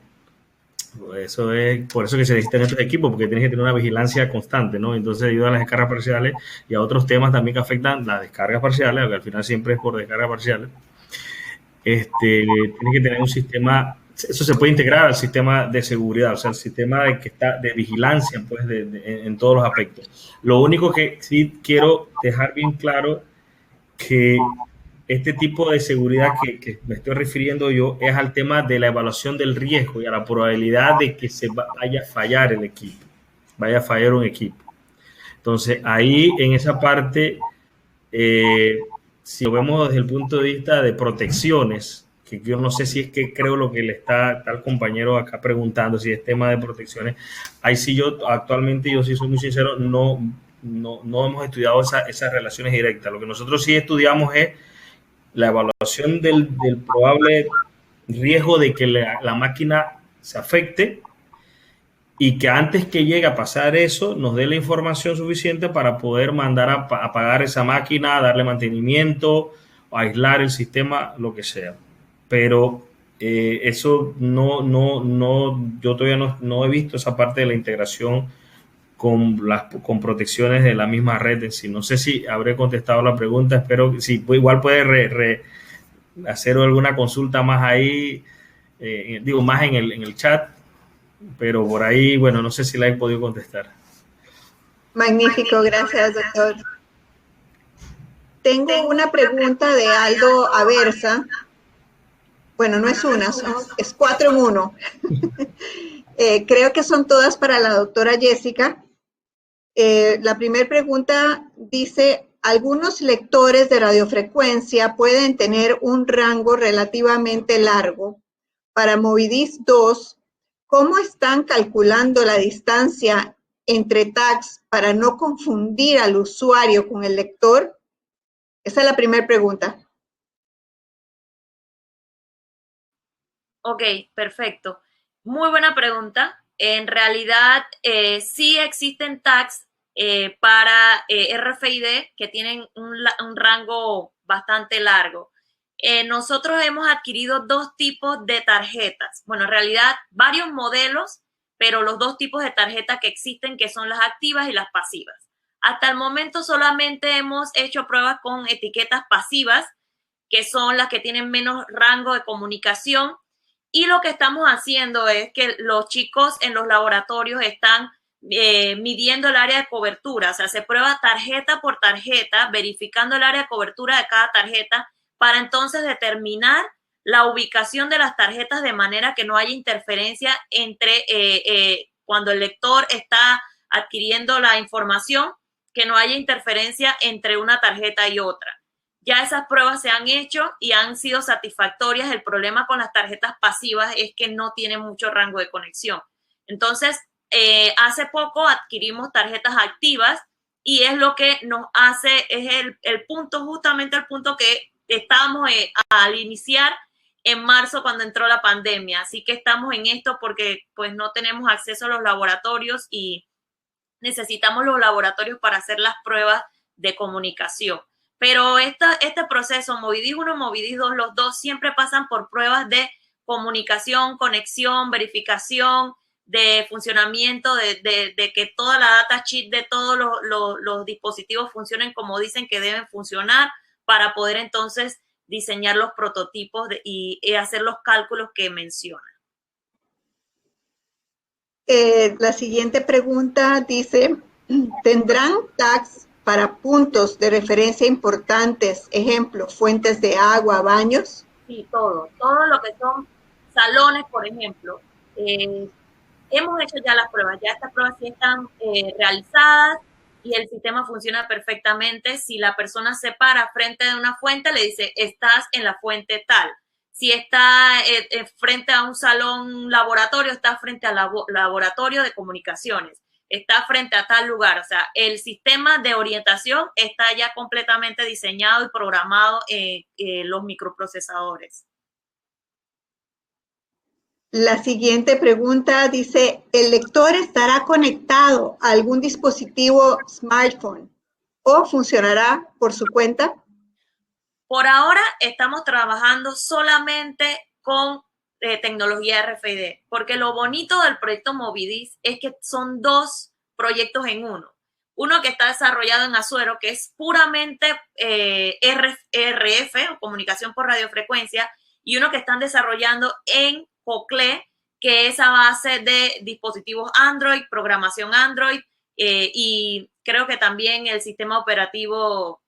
Eso es por eso que se necesitan estos equipos, porque tienes que tener una vigilancia constante, ¿no? Entonces, debido a las descargas parciales y a otros temas también que afectan las descargas parciales, aunque al final siempre es por descargas parciales, tienes que tener un sistema. Eso se puede integrar al sistema de seguridad, o sea, el sistema de vigilancia, pues, en todos los aspectos. Lo único que sí quiero dejar bien claro, que este tipo de seguridad que me estoy refiriendo yo es al tema de la evaluación del riesgo y a la probabilidad de que se vaya a fallar el equipo, vaya a fallar un equipo. Entonces, ahí en esa parte, si lo vemos desde el punto de vista de protecciones, que yo no sé si es que creo lo que le está el compañero acá preguntando, si es tema de protecciones, ahí sí yo actualmente, yo sí soy muy sincero, no hemos estudiado esas relaciones directas. Lo que nosotros sí estudiamos es la evaluación del probable riesgo de que la máquina se afecte y que antes que llegue a pasar eso nos dé la información suficiente para poder mandar a apagar esa máquina, darle mantenimiento, aislar el sistema, lo que sea. Pero eso yo todavía no he visto esa parte de la integración con protecciones de la misma red en sí. No sé si habré contestado la pregunta, espero que sí, igual puede hacer alguna consulta más ahí, más en el chat, pero por ahí, bueno, no sé si la he podido contestar. Magnífico, gracias, doctor. Tengo una pregunta de Aldo Aversa. Bueno, no es una, es 4 en 1. Creo que son todas para la doctora Jessica. La primera pregunta dice, algunos lectores de radiofrecuencia pueden tener un rango relativamente largo. Para Movidis 2, ¿cómo están calculando la distancia entre tags para no confundir al usuario con el lector? Esa es la primera pregunta. Ok, perfecto. Muy buena pregunta. En realidad, sí existen tags para RFID que tienen un rango bastante largo. Nosotros hemos adquirido 2 tipos de tarjetas. Bueno, en realidad, varios modelos, pero los 2 tipos de tarjetas que existen, que son las activas y las pasivas. Hasta el momento solamente hemos hecho pruebas con etiquetas pasivas, que son las que tienen menos rango de comunicación, Y lo que estamos haciendo es que los chicos en los laboratorios están midiendo el área de cobertura, o sea, se prueba tarjeta por tarjeta, verificando el área de cobertura de cada tarjeta para entonces determinar la ubicación de las tarjetas de manera que no haya interferencia entre cuando el lector está adquiriendo la información, que no haya interferencia entre una tarjeta y otra. Ya esas pruebas se han hecho y han sido satisfactorias. El problema con las tarjetas pasivas es que no tienen mucho rango de conexión. Entonces, hace poco adquirimos tarjetas activas y es lo que nos hace, es el punto, justamente el punto que estábamos al iniciar en marzo cuando entró la pandemia. Así que estamos en esto porque pues no tenemos acceso a los laboratorios y necesitamos los laboratorios para hacer las pruebas de comunicación. Pero este proceso, Movidis 1, Movidis 2, los dos siempre pasan por pruebas de comunicación, conexión, verificación, de funcionamiento, de que toda la data sheet de todos los dispositivos funcionen como dicen que deben funcionar para poder entonces diseñar los prototipos y hacer los cálculos que menciona. La siguiente pregunta dice, ¿tendrán tags para puntos de referencia importantes? Ejemplo, fuentes de agua, baños. Sí, todo lo que son salones, por ejemplo. Hemos hecho ya las pruebas, ya estas pruebas sí están realizadas y el sistema funciona perfectamente. Si la persona se para frente de una fuente, le dice, estás en la fuente tal. Si está frente a un salón laboratorio, está frente al laboratorio de comunicaciones, está frente a tal lugar. O sea, el sistema de orientación está ya completamente diseñado y programado en los microprocesadores. La siguiente pregunta dice, ¿el lector estará conectado a algún dispositivo smartphone o funcionará por su cuenta? Por ahora estamos trabajando solamente con tecnología RFID, porque lo bonito del proyecto Movidis es que son dos proyectos en uno. Uno que está desarrollado en Azuero, que es puramente RF, o comunicación por radiofrecuencia, y uno que están desarrollando en Coclé, que es a base de dispositivos Android, programación Android, y creo que también el sistema operativo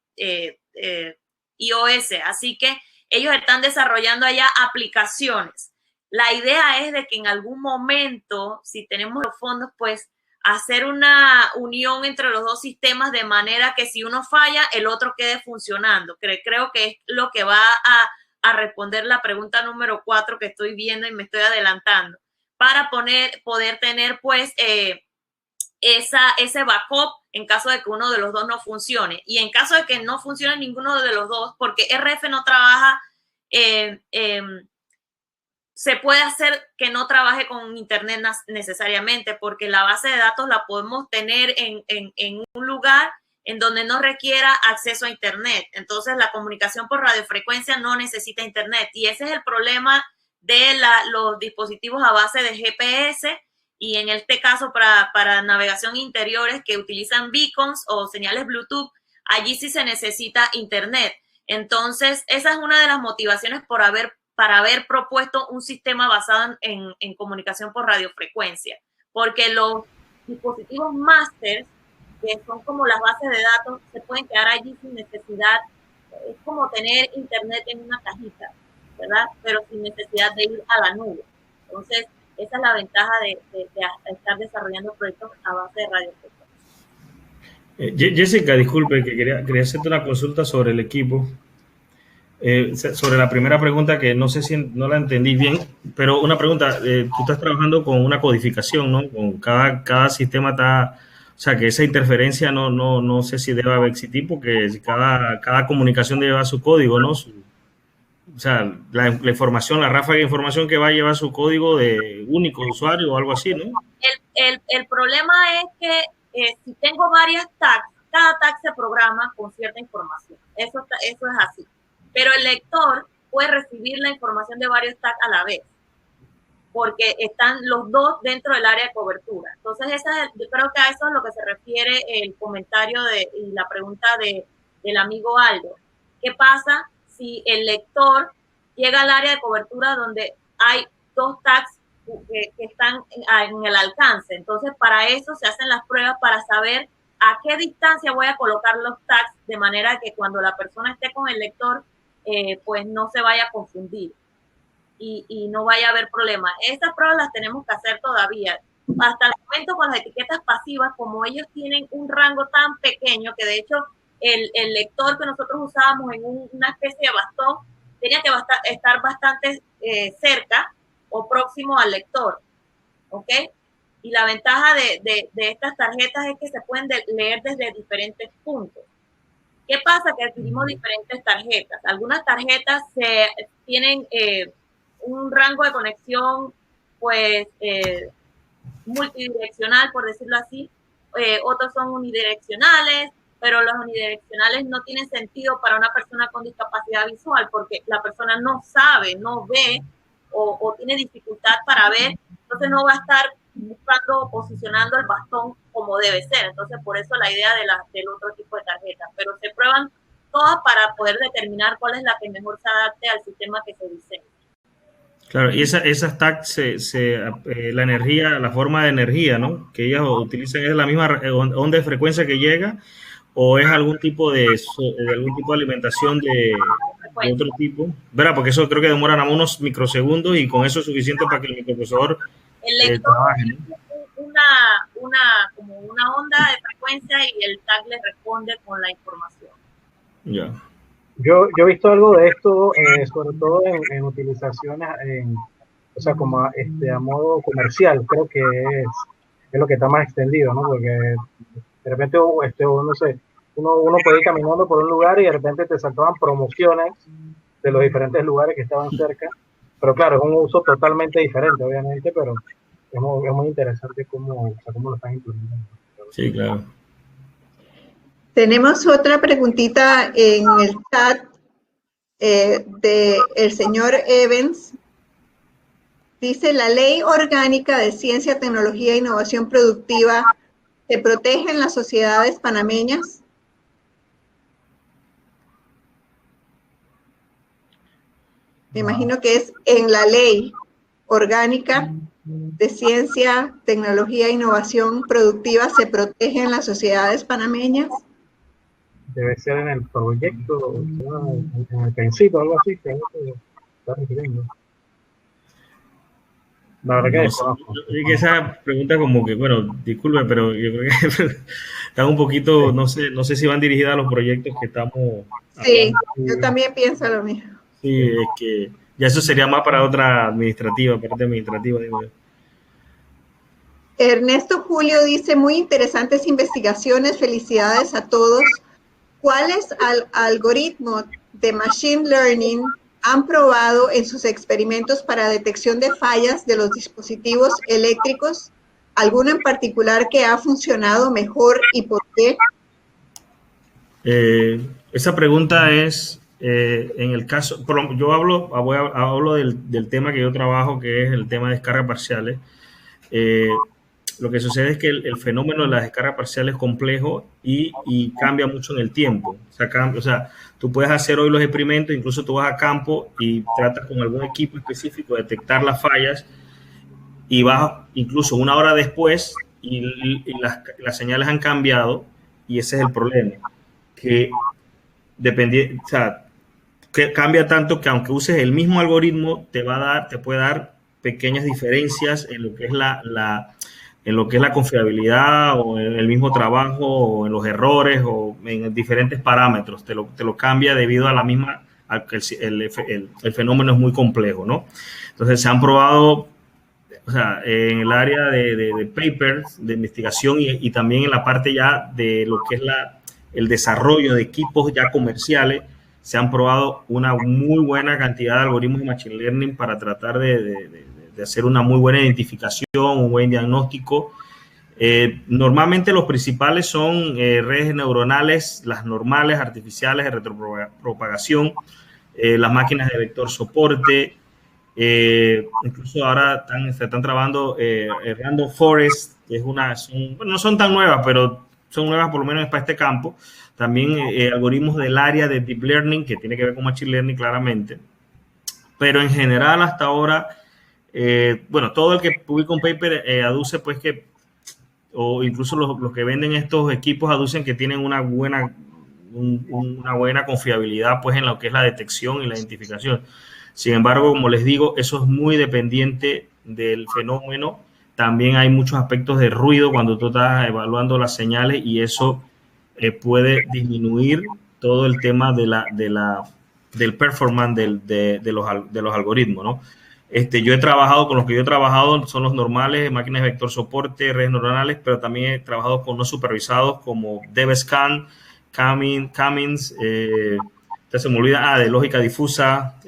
iOS. Así que ellos están desarrollando allá aplicaciones. La idea es de que en algún momento, si tenemos los fondos, pues hacer una unión entre los dos sistemas de manera que si uno falla, el otro quede funcionando. Creo que es lo que va a responder la pregunta número 4 que estoy viendo y me estoy adelantando, para poder tener pues ese backup en caso de que uno de los dos no funcione. Y en caso de que no funcione ninguno de los dos, porque RF no trabaja, se puede hacer que no trabaje con internet necesariamente, porque la base de datos la podemos tener en un lugar en donde no requiera acceso a internet. Entonces la comunicación por radiofrecuencia no necesita internet, y ese es el problema de los dispositivos a base de GPS, y en este caso para navegación interiores que utilizan beacons o señales Bluetooth, allí sí se necesita internet. Entonces esa es una de las motivaciones para haber propuesto un sistema basado en comunicación por radiofrecuencia, porque los dispositivos máster, que son como las bases de datos, se pueden quedar allí sin necesidad. Es como tener internet en una cajita, ¿verdad? Pero sin necesidad de ir a la nube. Entonces, esa es la ventaja de estar desarrollando proyectos a base de radiofrecuencia. Jessica, disculpe, que quería hacerte una consulta sobre el equipo. Sobre la primera pregunta, que no sé si no la entendí bien, pero una pregunta, tú estás trabajando con una codificación, ¿no? Con cada sistema está, o sea, que esa interferencia no sé si debe existir, porque cada comunicación debe llevar su código, ¿no? O sea, la información, la ráfaga de información que va a llevar su código de único de usuario o algo así, ¿no? El problema es que si tengo varias tags, cada tag se programa con cierta información. Eso es así. Pero el lector puede recibir la información de varios tags a la vez, porque están los dos dentro del área de cobertura. Entonces, yo creo que a eso es lo que se refiere el comentario y la pregunta del amigo Aldo. ¿Qué pasa si el lector llega al área de cobertura donde hay 2 tags que están en el alcance. Entonces, para eso se hacen las pruebas para saber a qué distancia voy a colocar los tags, de manera que cuando la persona esté con el lector, pues no se vaya a confundir y no vaya a haber problemas. Estas pruebas las tenemos que hacer todavía. Hasta el momento, con las etiquetas pasivas, como ellos tienen un rango tan pequeño que de hecho el lector que nosotros usábamos en una especie de bastón tenía que estar bastante cerca o próximo al lector, ¿ok? Y la ventaja de estas tarjetas es que se pueden leer desde diferentes puntos. ¿Qué pasa? Que adquirimos diferentes tarjetas. Algunas tarjetas tienen un rango de conexión, pues, multidireccional, por decirlo así. Otros son unidireccionales, pero los unidireccionales no tienen sentido para una persona con discapacidad visual, porque la persona no sabe, no ve o tiene dificultad para ver, entonces no va a estar buscando o posicionando el bastón como debe ser. Entonces, por eso la idea del otro tipo de tarjetas. Pero se prueban todas para poder determinar cuál es la que mejor se adapte al sistema que se diseña. Claro, y esas tags, la energía, la forma de energía, ¿no?, que ellas utilizan, ¿es la misma onda de frecuencia que llega o es algún tipo de alimentación de otro tipo? ¿Verdad? Porque eso creo que demoran a unos microsegundos y con eso es suficiente para que el microprocesador trabaje, ¿no? Como una onda de frecuencia y el tag le responde con la información. Ya. Yo he visto algo de esto, sobre todo en utilizaciones, o sea, como a modo comercial. Creo que es lo que está más extendido, ¿no? Porque de repente, no sé, uno puede ir caminando por un lugar y de repente te saltaban promociones de los diferentes lugares que estaban cerca. Pero claro, es un uso totalmente diferente, obviamente, pero es muy interesante cómo lo están implementando. Sí, claro. Tenemos otra preguntita en el chat del señor Evans. Dice, ¿la Ley Orgánica de Ciencia, Tecnología e Innovación Productiva se protege en las sociedades panameñas? Me imagino que es en la Ley Orgánica de Ciencia, Tecnología e Innovación Productiva se protege en las sociedades panameñas. Debe ser en el proyecto, en el principio, algo así, que está refiriendo. La verdad que esa pregunta como que, bueno, disculpe, pero yo creo que están un poquito, no sé si van dirigidas a los proyectos que estamos Sí, hablando. Yo también pienso lo mismo. Sí, es que ya eso sería más para otra parte administrativa, digo yo. Ernesto Julio dice, muy interesantes investigaciones, felicidades a todos. ¿Cuáles algoritmos de Machine Learning han probado en sus experimentos para detección de fallas de los dispositivos eléctricos? ¿Alguno en particular que ha funcionado mejor y por qué? Esa pregunta es, en el caso, yo hablo del tema que yo trabajo, que es el tema de descargas parciales. Lo que sucede es que el fenómeno de las descargas parciales es complejo y cambia mucho en el tiempo. O sea, tú puedes hacer hoy los experimentos, incluso tú vas a campo y tratas con algún equipo específico de detectar las fallas y vas incluso una hora después y las señales han cambiado y ese es el problema. Que que cambia tanto que aunque uses el mismo algoritmo te puede dar pequeñas diferencias en lo que es en lo que es la confiabilidad o en el mismo trabajo o en los errores o en diferentes parámetros. Te lo cambia debido a la misma, a que el fenómeno es muy complejo, ¿no? Entonces se han probado, o sea, en el área de papers, de investigación y también en la parte ya de lo que es el desarrollo de equipos ya comerciales, se han probado una muy buena cantidad de algoritmos de Machine Learning para tratar de hacer una muy buena identificación, un buen diagnóstico. Normalmente los principales son redes neuronales, las normales, artificiales, de retropropagación, las máquinas de vector soporte, incluso ahora están trabajando Random Forest, que es no son tan nuevas, pero son nuevas por lo menos para este campo. También algoritmos del área de Deep Learning, que tiene que ver con Machine Learning claramente. Pero en general hasta ahora bueno, todo el que publica un paper aduce pues que, o incluso los que venden estos equipos aducen que tienen una buena confiabilidad pues en lo que es la detección y la identificación. Sin embargo, como les digo, eso es muy dependiente del fenómeno. También hay muchos aspectos de ruido cuando tú estás evaluando las señales y eso puede disminuir todo el tema del performance de los algoritmos, ¿no? Yo he trabajado con los que yo he trabajado, son los normales, máquinas de vector soporte, redes neuronales, pero también he trabajado con no supervisados como DevScan, Cummins, se me olvida, de lógica difusa,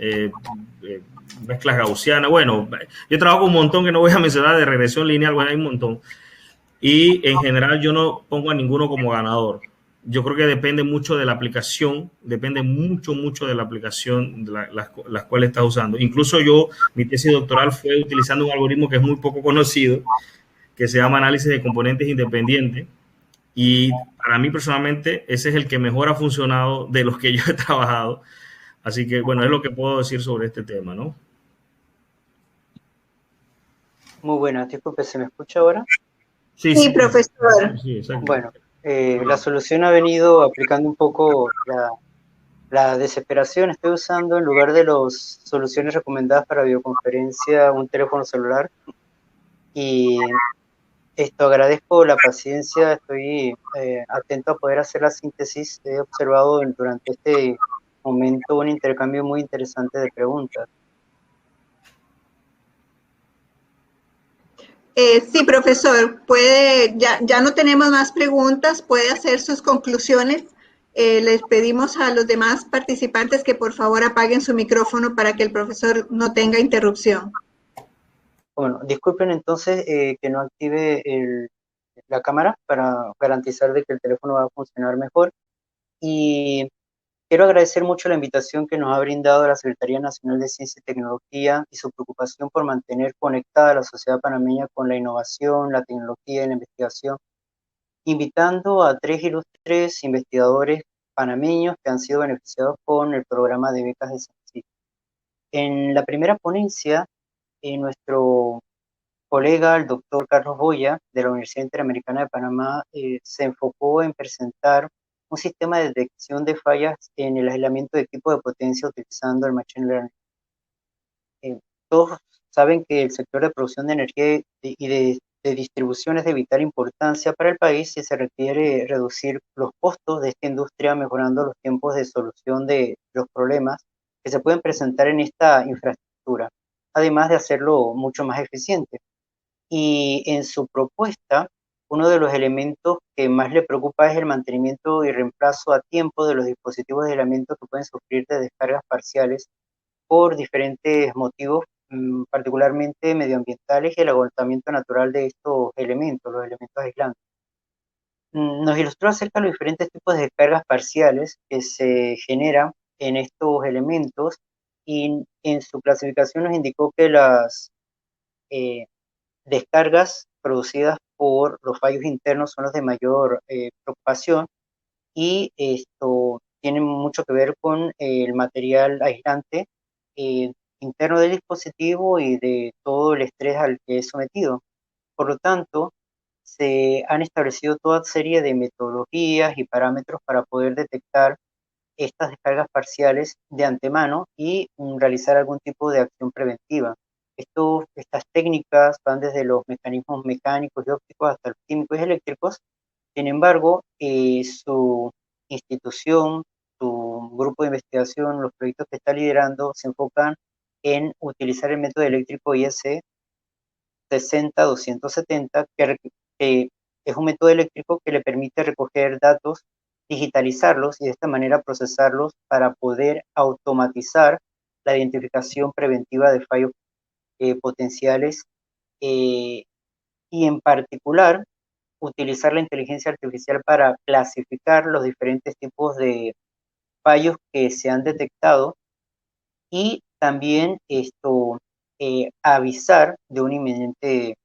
mezclas gaussianas. Bueno, yo trabajo con un montón que no voy a mencionar de regresión lineal, bueno, hay un montón. Y en general yo no pongo a ninguno como ganador. Yo creo que depende mucho de la aplicación, depende mucho de la aplicación de las cuales estás usando. Incluso yo, mi tesis doctoral fue utilizando un algoritmo que es muy poco conocido, que se llama análisis de componentes independientes. Y para mí personalmente ese es el que mejor ha funcionado de los que yo he trabajado. Así que bueno, es lo que puedo decir sobre este tema, ¿no? Muy buenas, disculpe, ¿se me escucha ahora? Sí, profesor. Sí, exacto. Bueno, la solución ha venido aplicando un poco la desesperación. Estoy usando, en lugar de las soluciones recomendadas para videoconferencia, un teléfono celular. Y agradezco la paciencia, estoy atento a poder hacer la síntesis. He observado durante este momento un intercambio muy interesante de preguntas. Sí, profesor, ya no tenemos más preguntas, puede hacer sus conclusiones. Les pedimos a los demás participantes que por favor apaguen su micrófono para que el profesor no tenga interrupción. Bueno, disculpen entonces que no active la cámara para garantizar de que el teléfono va a funcionar mejor. Y quiero agradecer mucho la invitación que nos ha brindado la Secretaría Nacional de Ciencia y Tecnología y su preocupación por mantener conectada a la sociedad panameña con la innovación, la tecnología y la investigación, invitando a 3 ilustres investigadores panameños que han sido beneficiados con el programa de becas de CENSID. En la primera ponencia, nuestro colega, el doctor Carlos Boya, de la Universidad Interamericana de Panamá, se enfocó en presentar un sistema de detección de fallas en el aislamiento de equipo de potencia utilizando el Machine Learning. Todos saben que el sector de producción de energía y de distribución es de vital importancia para el país y se requiere reducir los costos de esta industria mejorando los tiempos de solución de los problemas que se pueden presentar en esta infraestructura, además de hacerlo mucho más eficiente. Y en su propuesta, uno de los elementos que más le preocupa es el mantenimiento y reemplazo a tiempo de los dispositivos de aislamiento que pueden sufrir de descargas parciales por diferentes motivos, particularmente medioambientales y el agotamiento natural de estos elementos, los elementos aislantes. Nos ilustró acerca de los diferentes tipos de descargas parciales que se generan en estos elementos y en su clasificación nos indicó que las descargas producidas por los fallos internos son los de mayor preocupación y esto tiene mucho que ver con el material aislante interno del dispositivo y de todo el estrés al que es sometido. Por lo tanto, se han establecido toda serie de metodologías y parámetros para poder detectar estas descargas parciales de antemano y realizar algún tipo de acción preventiva. Estas técnicas van desde los mecanismos mecánicos y ópticos hasta los químicos y eléctricos. Sin embargo, su institución, su grupo de investigación, los proyectos que está liderando se enfocan en utilizar el método eléctrico IEC 60270, que es un método eléctrico que le permite recoger datos, digitalizarlos y de esta manera procesarlos para poder automatizar la identificación preventiva de fallos potenciales y en particular utilizar la inteligencia artificial para clasificar los diferentes tipos de fallos que se han detectado y también avisar de un inminente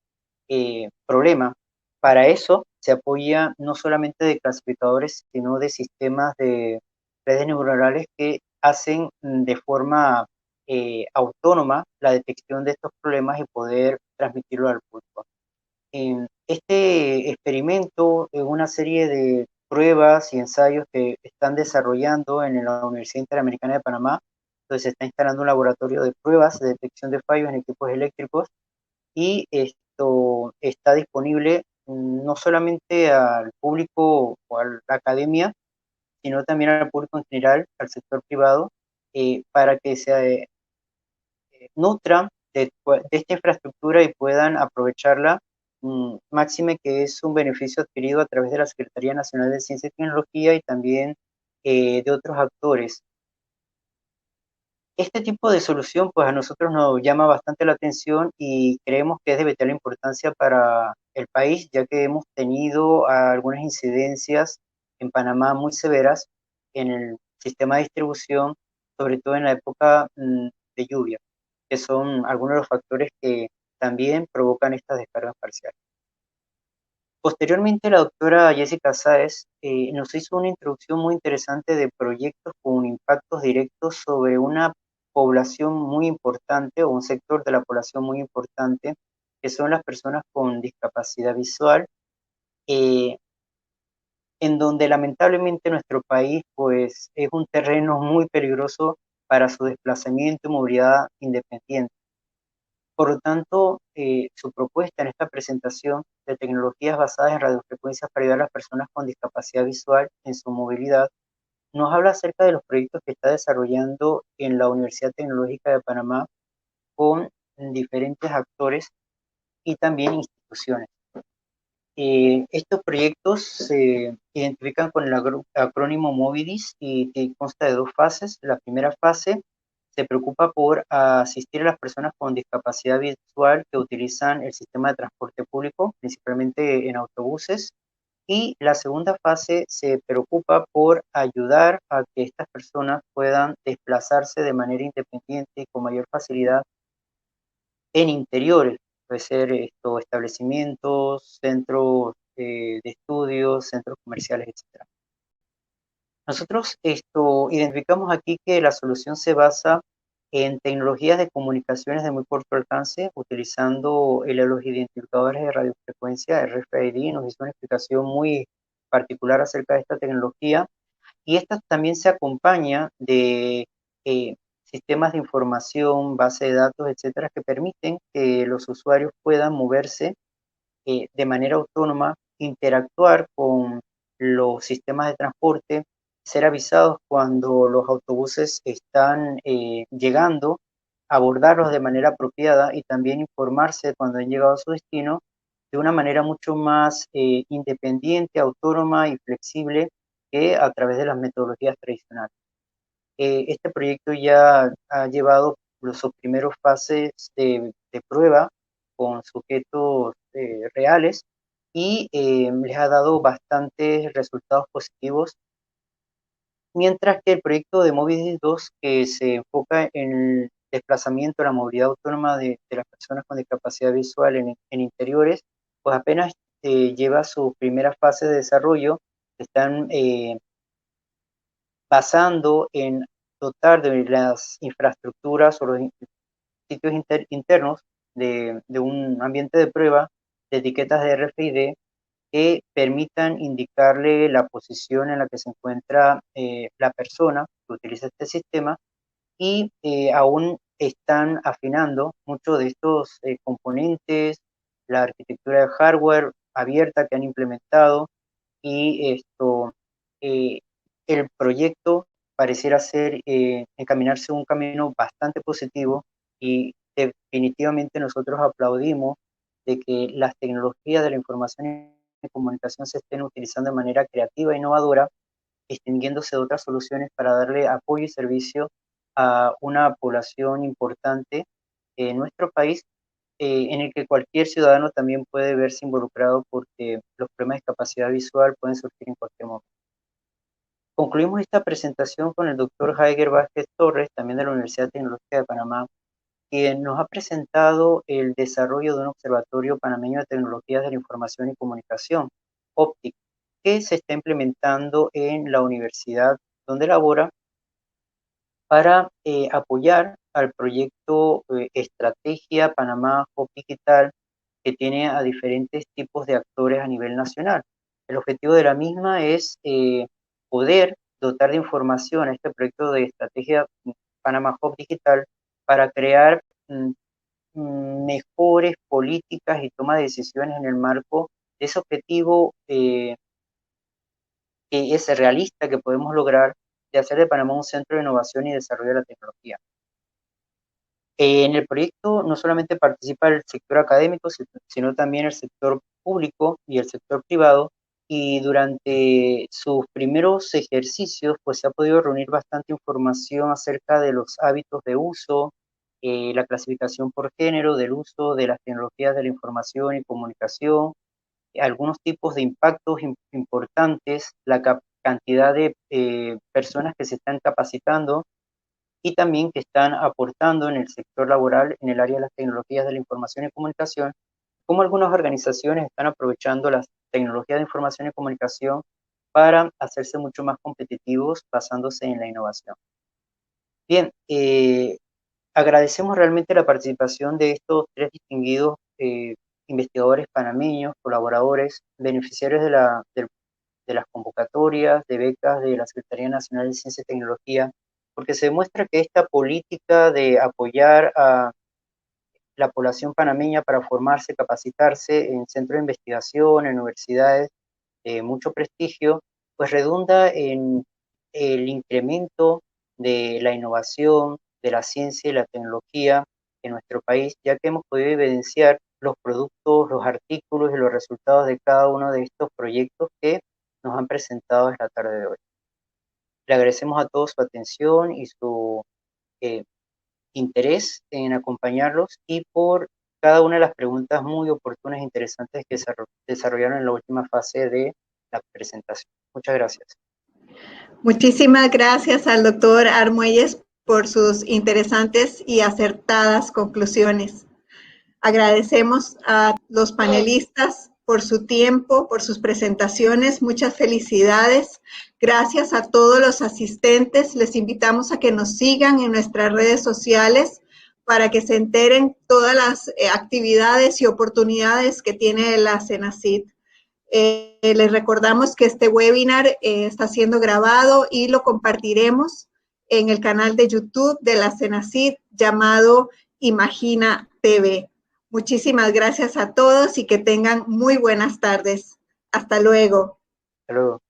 problema. Para eso se apoya no solamente de clasificadores, sino de sistemas de redes neuronales que hacen de forma autónoma la detección de estos problemas y poder transmitirlo al público. Este experimento es una serie de pruebas y ensayos que están desarrollando en la Universidad Interamericana de Panamá, donde se está instalando un laboratorio de pruebas de detección de fallos en equipos eléctricos, y esto está disponible no solamente al público o a la academia, sino también al público en general, al sector privado, para que se nutran de esta infraestructura y puedan aprovecharla, máxime que es un beneficio adquirido a través de la Secretaría Nacional de Ciencia y Tecnología y también de otros actores. Este tipo de solución pues a nosotros nos llama bastante la atención y creemos que es de vital importancia para el país, ya que hemos tenido algunas incidencias en Panamá muy severas en el sistema de distribución, sobre todo en la época de lluvia, que son algunos de los factores que también provocan estas descargas parciales. Posteriormente, la doctora Jessica Sáez nos hizo una introducción muy interesante de proyectos con impactos directos sobre una población muy importante o un sector de la población muy importante, que son las personas con discapacidad visual, eh, en donde lamentablemente nuestro país pues es un terreno muy peligroso para su desplazamiento y movilidad independiente. Por lo tanto, su propuesta en esta presentación de tecnologías basadas en radiofrecuencias para ayudar a las personas con discapacidad visual en su movilidad nos habla acerca de los proyectos que está desarrollando en la Universidad Tecnológica de Panamá con diferentes actores y también instituciones. Estos proyectos se identifican con el acrónimo MOVIDIS y que consta de dos fases. La primera fase se preocupa por asistir a las personas con discapacidad visual que utilizan el sistema de transporte público, principalmente en autobuses. Y la segunda fase se preocupa por ayudar a que estas personas puedan desplazarse de manera independiente y con mayor facilidad en interiores, puede ser establecimientos, centros de estudios, centros comerciales, etc. Nosotros identificamos aquí que la solución se basa en tecnologías de comunicaciones de muy corto alcance, utilizando los identificadores de radiofrecuencia, RFID. Nos hizo una explicación muy particular acerca de esta tecnología, y esta también se acompaña de sistemas de información, base de datos, etcétera, que permiten que los usuarios puedan moverse de manera autónoma, interactuar con los sistemas de transporte, ser avisados cuando los autobuses están llegando, abordarlos de manera apropiada y también informarse cuando han llegado a su destino de una manera mucho más independiente, autónoma y flexible que a través de las metodologías tradicionales. Este proyecto ya ha llevado sus primeros fases de prueba con sujetos reales y les ha dado bastantes resultados positivos, mientras que el proyecto de Movidis 2, que se enfoca en el desplazamiento, la movilidad autónoma de las personas con discapacidad visual en interiores, pues apenas lleva su primera fase de desarrollo. Están basando en dotar de las infraestructuras o los sitios internos de un ambiente de prueba de etiquetas de RFID que permitan indicarle la posición en la que se encuentra la persona que utiliza este sistema, y aún están afinando muchos de estos componentes, la arquitectura de hardware abierta que han implementado, y eh, el proyecto pareciera ser encaminarse un camino bastante positivo, y definitivamente nosotros aplaudimos de que las tecnologías de la información y comunicación se estén utilizando de manera creativa e innovadora, extinguiéndose de otras soluciones para darle apoyo y servicio a una población importante en nuestro país, en el que cualquier ciudadano también puede verse involucrado, porque los problemas de discapacidad visual pueden surgir en cualquier momento. Concluimos esta presentación con el doctor Jaiger Vázquez Torres, también de la Universidad Tecnológica de Panamá, quien nos ha presentado el desarrollo de un observatorio panameño de tecnologías de la información y comunicación, OPTIC, que se está implementando en la universidad donde labora, para apoyar al proyecto Estrategia Panamá Hub Digital, que tiene a diferentes tipos de actores a nivel nacional. El objetivo de la misma es poder dotar de información a este proyecto de Estrategia Panamá Hub Digital para crear mejores políticas y toma de decisiones en el marco de ese objetivo que es realista, que podemos lograr, de hacer de Panamá un centro de innovación y desarrollo de la tecnología. En el proyecto no solamente participa el sector académico, sino también el sector público y el sector privado, y durante sus primeros ejercicios pues se ha podido reunir bastante información acerca de los hábitos de uso, la clasificación por género del uso de las tecnologías de la información y comunicación, algunos tipos de impactos importantes, la cantidad de personas que se están capacitando y también que están aportando en el sector laboral en el área de las tecnologías de la información y comunicación, cómo algunas organizaciones están aprovechando las tecnologías de información y comunicación para hacerse mucho más competitivos basándose en la innovación. Bien, agradecemos realmente la participación de estos tres distinguidos investigadores panameños, colaboradores, beneficiarios de las convocatorias de becas de la Secretaría Nacional de Ciencia y Tecnología, porque se demuestra que esta política de apoyar a la población panameña para formarse, capacitarse en centros de investigación, en universidades de mucho prestigio, pues redunda en el incremento de la innovación, de la ciencia y la tecnología en nuestro país, ya que hemos podido evidenciar los productos, los artículos y los resultados de cada uno de estos proyectos que nos han presentado esta tarde de hoy. Le agradecemos a todos su atención y su interés en acompañarlos y por cada una de las preguntas muy oportunas e interesantes que se desarrollaron en la última fase de la presentación. Muchas gracias. Muchísimas gracias al doctor Armuelles por sus interesantes y acertadas conclusiones. Agradecemos a los panelistas por su tiempo, por sus presentaciones. Muchas felicidades. Gracias a todos los asistentes. Les invitamos a que nos sigan en nuestras redes sociales para que se enteren todas las actividades y oportunidades que tiene la CENACIT. Les recordamos que este webinar está siendo grabado y lo compartiremos en el canal de YouTube de la CENACIT llamado Imagina TV. Muchísimas gracias a todos y que tengan muy buenas tardes. Hasta luego. Hasta luego.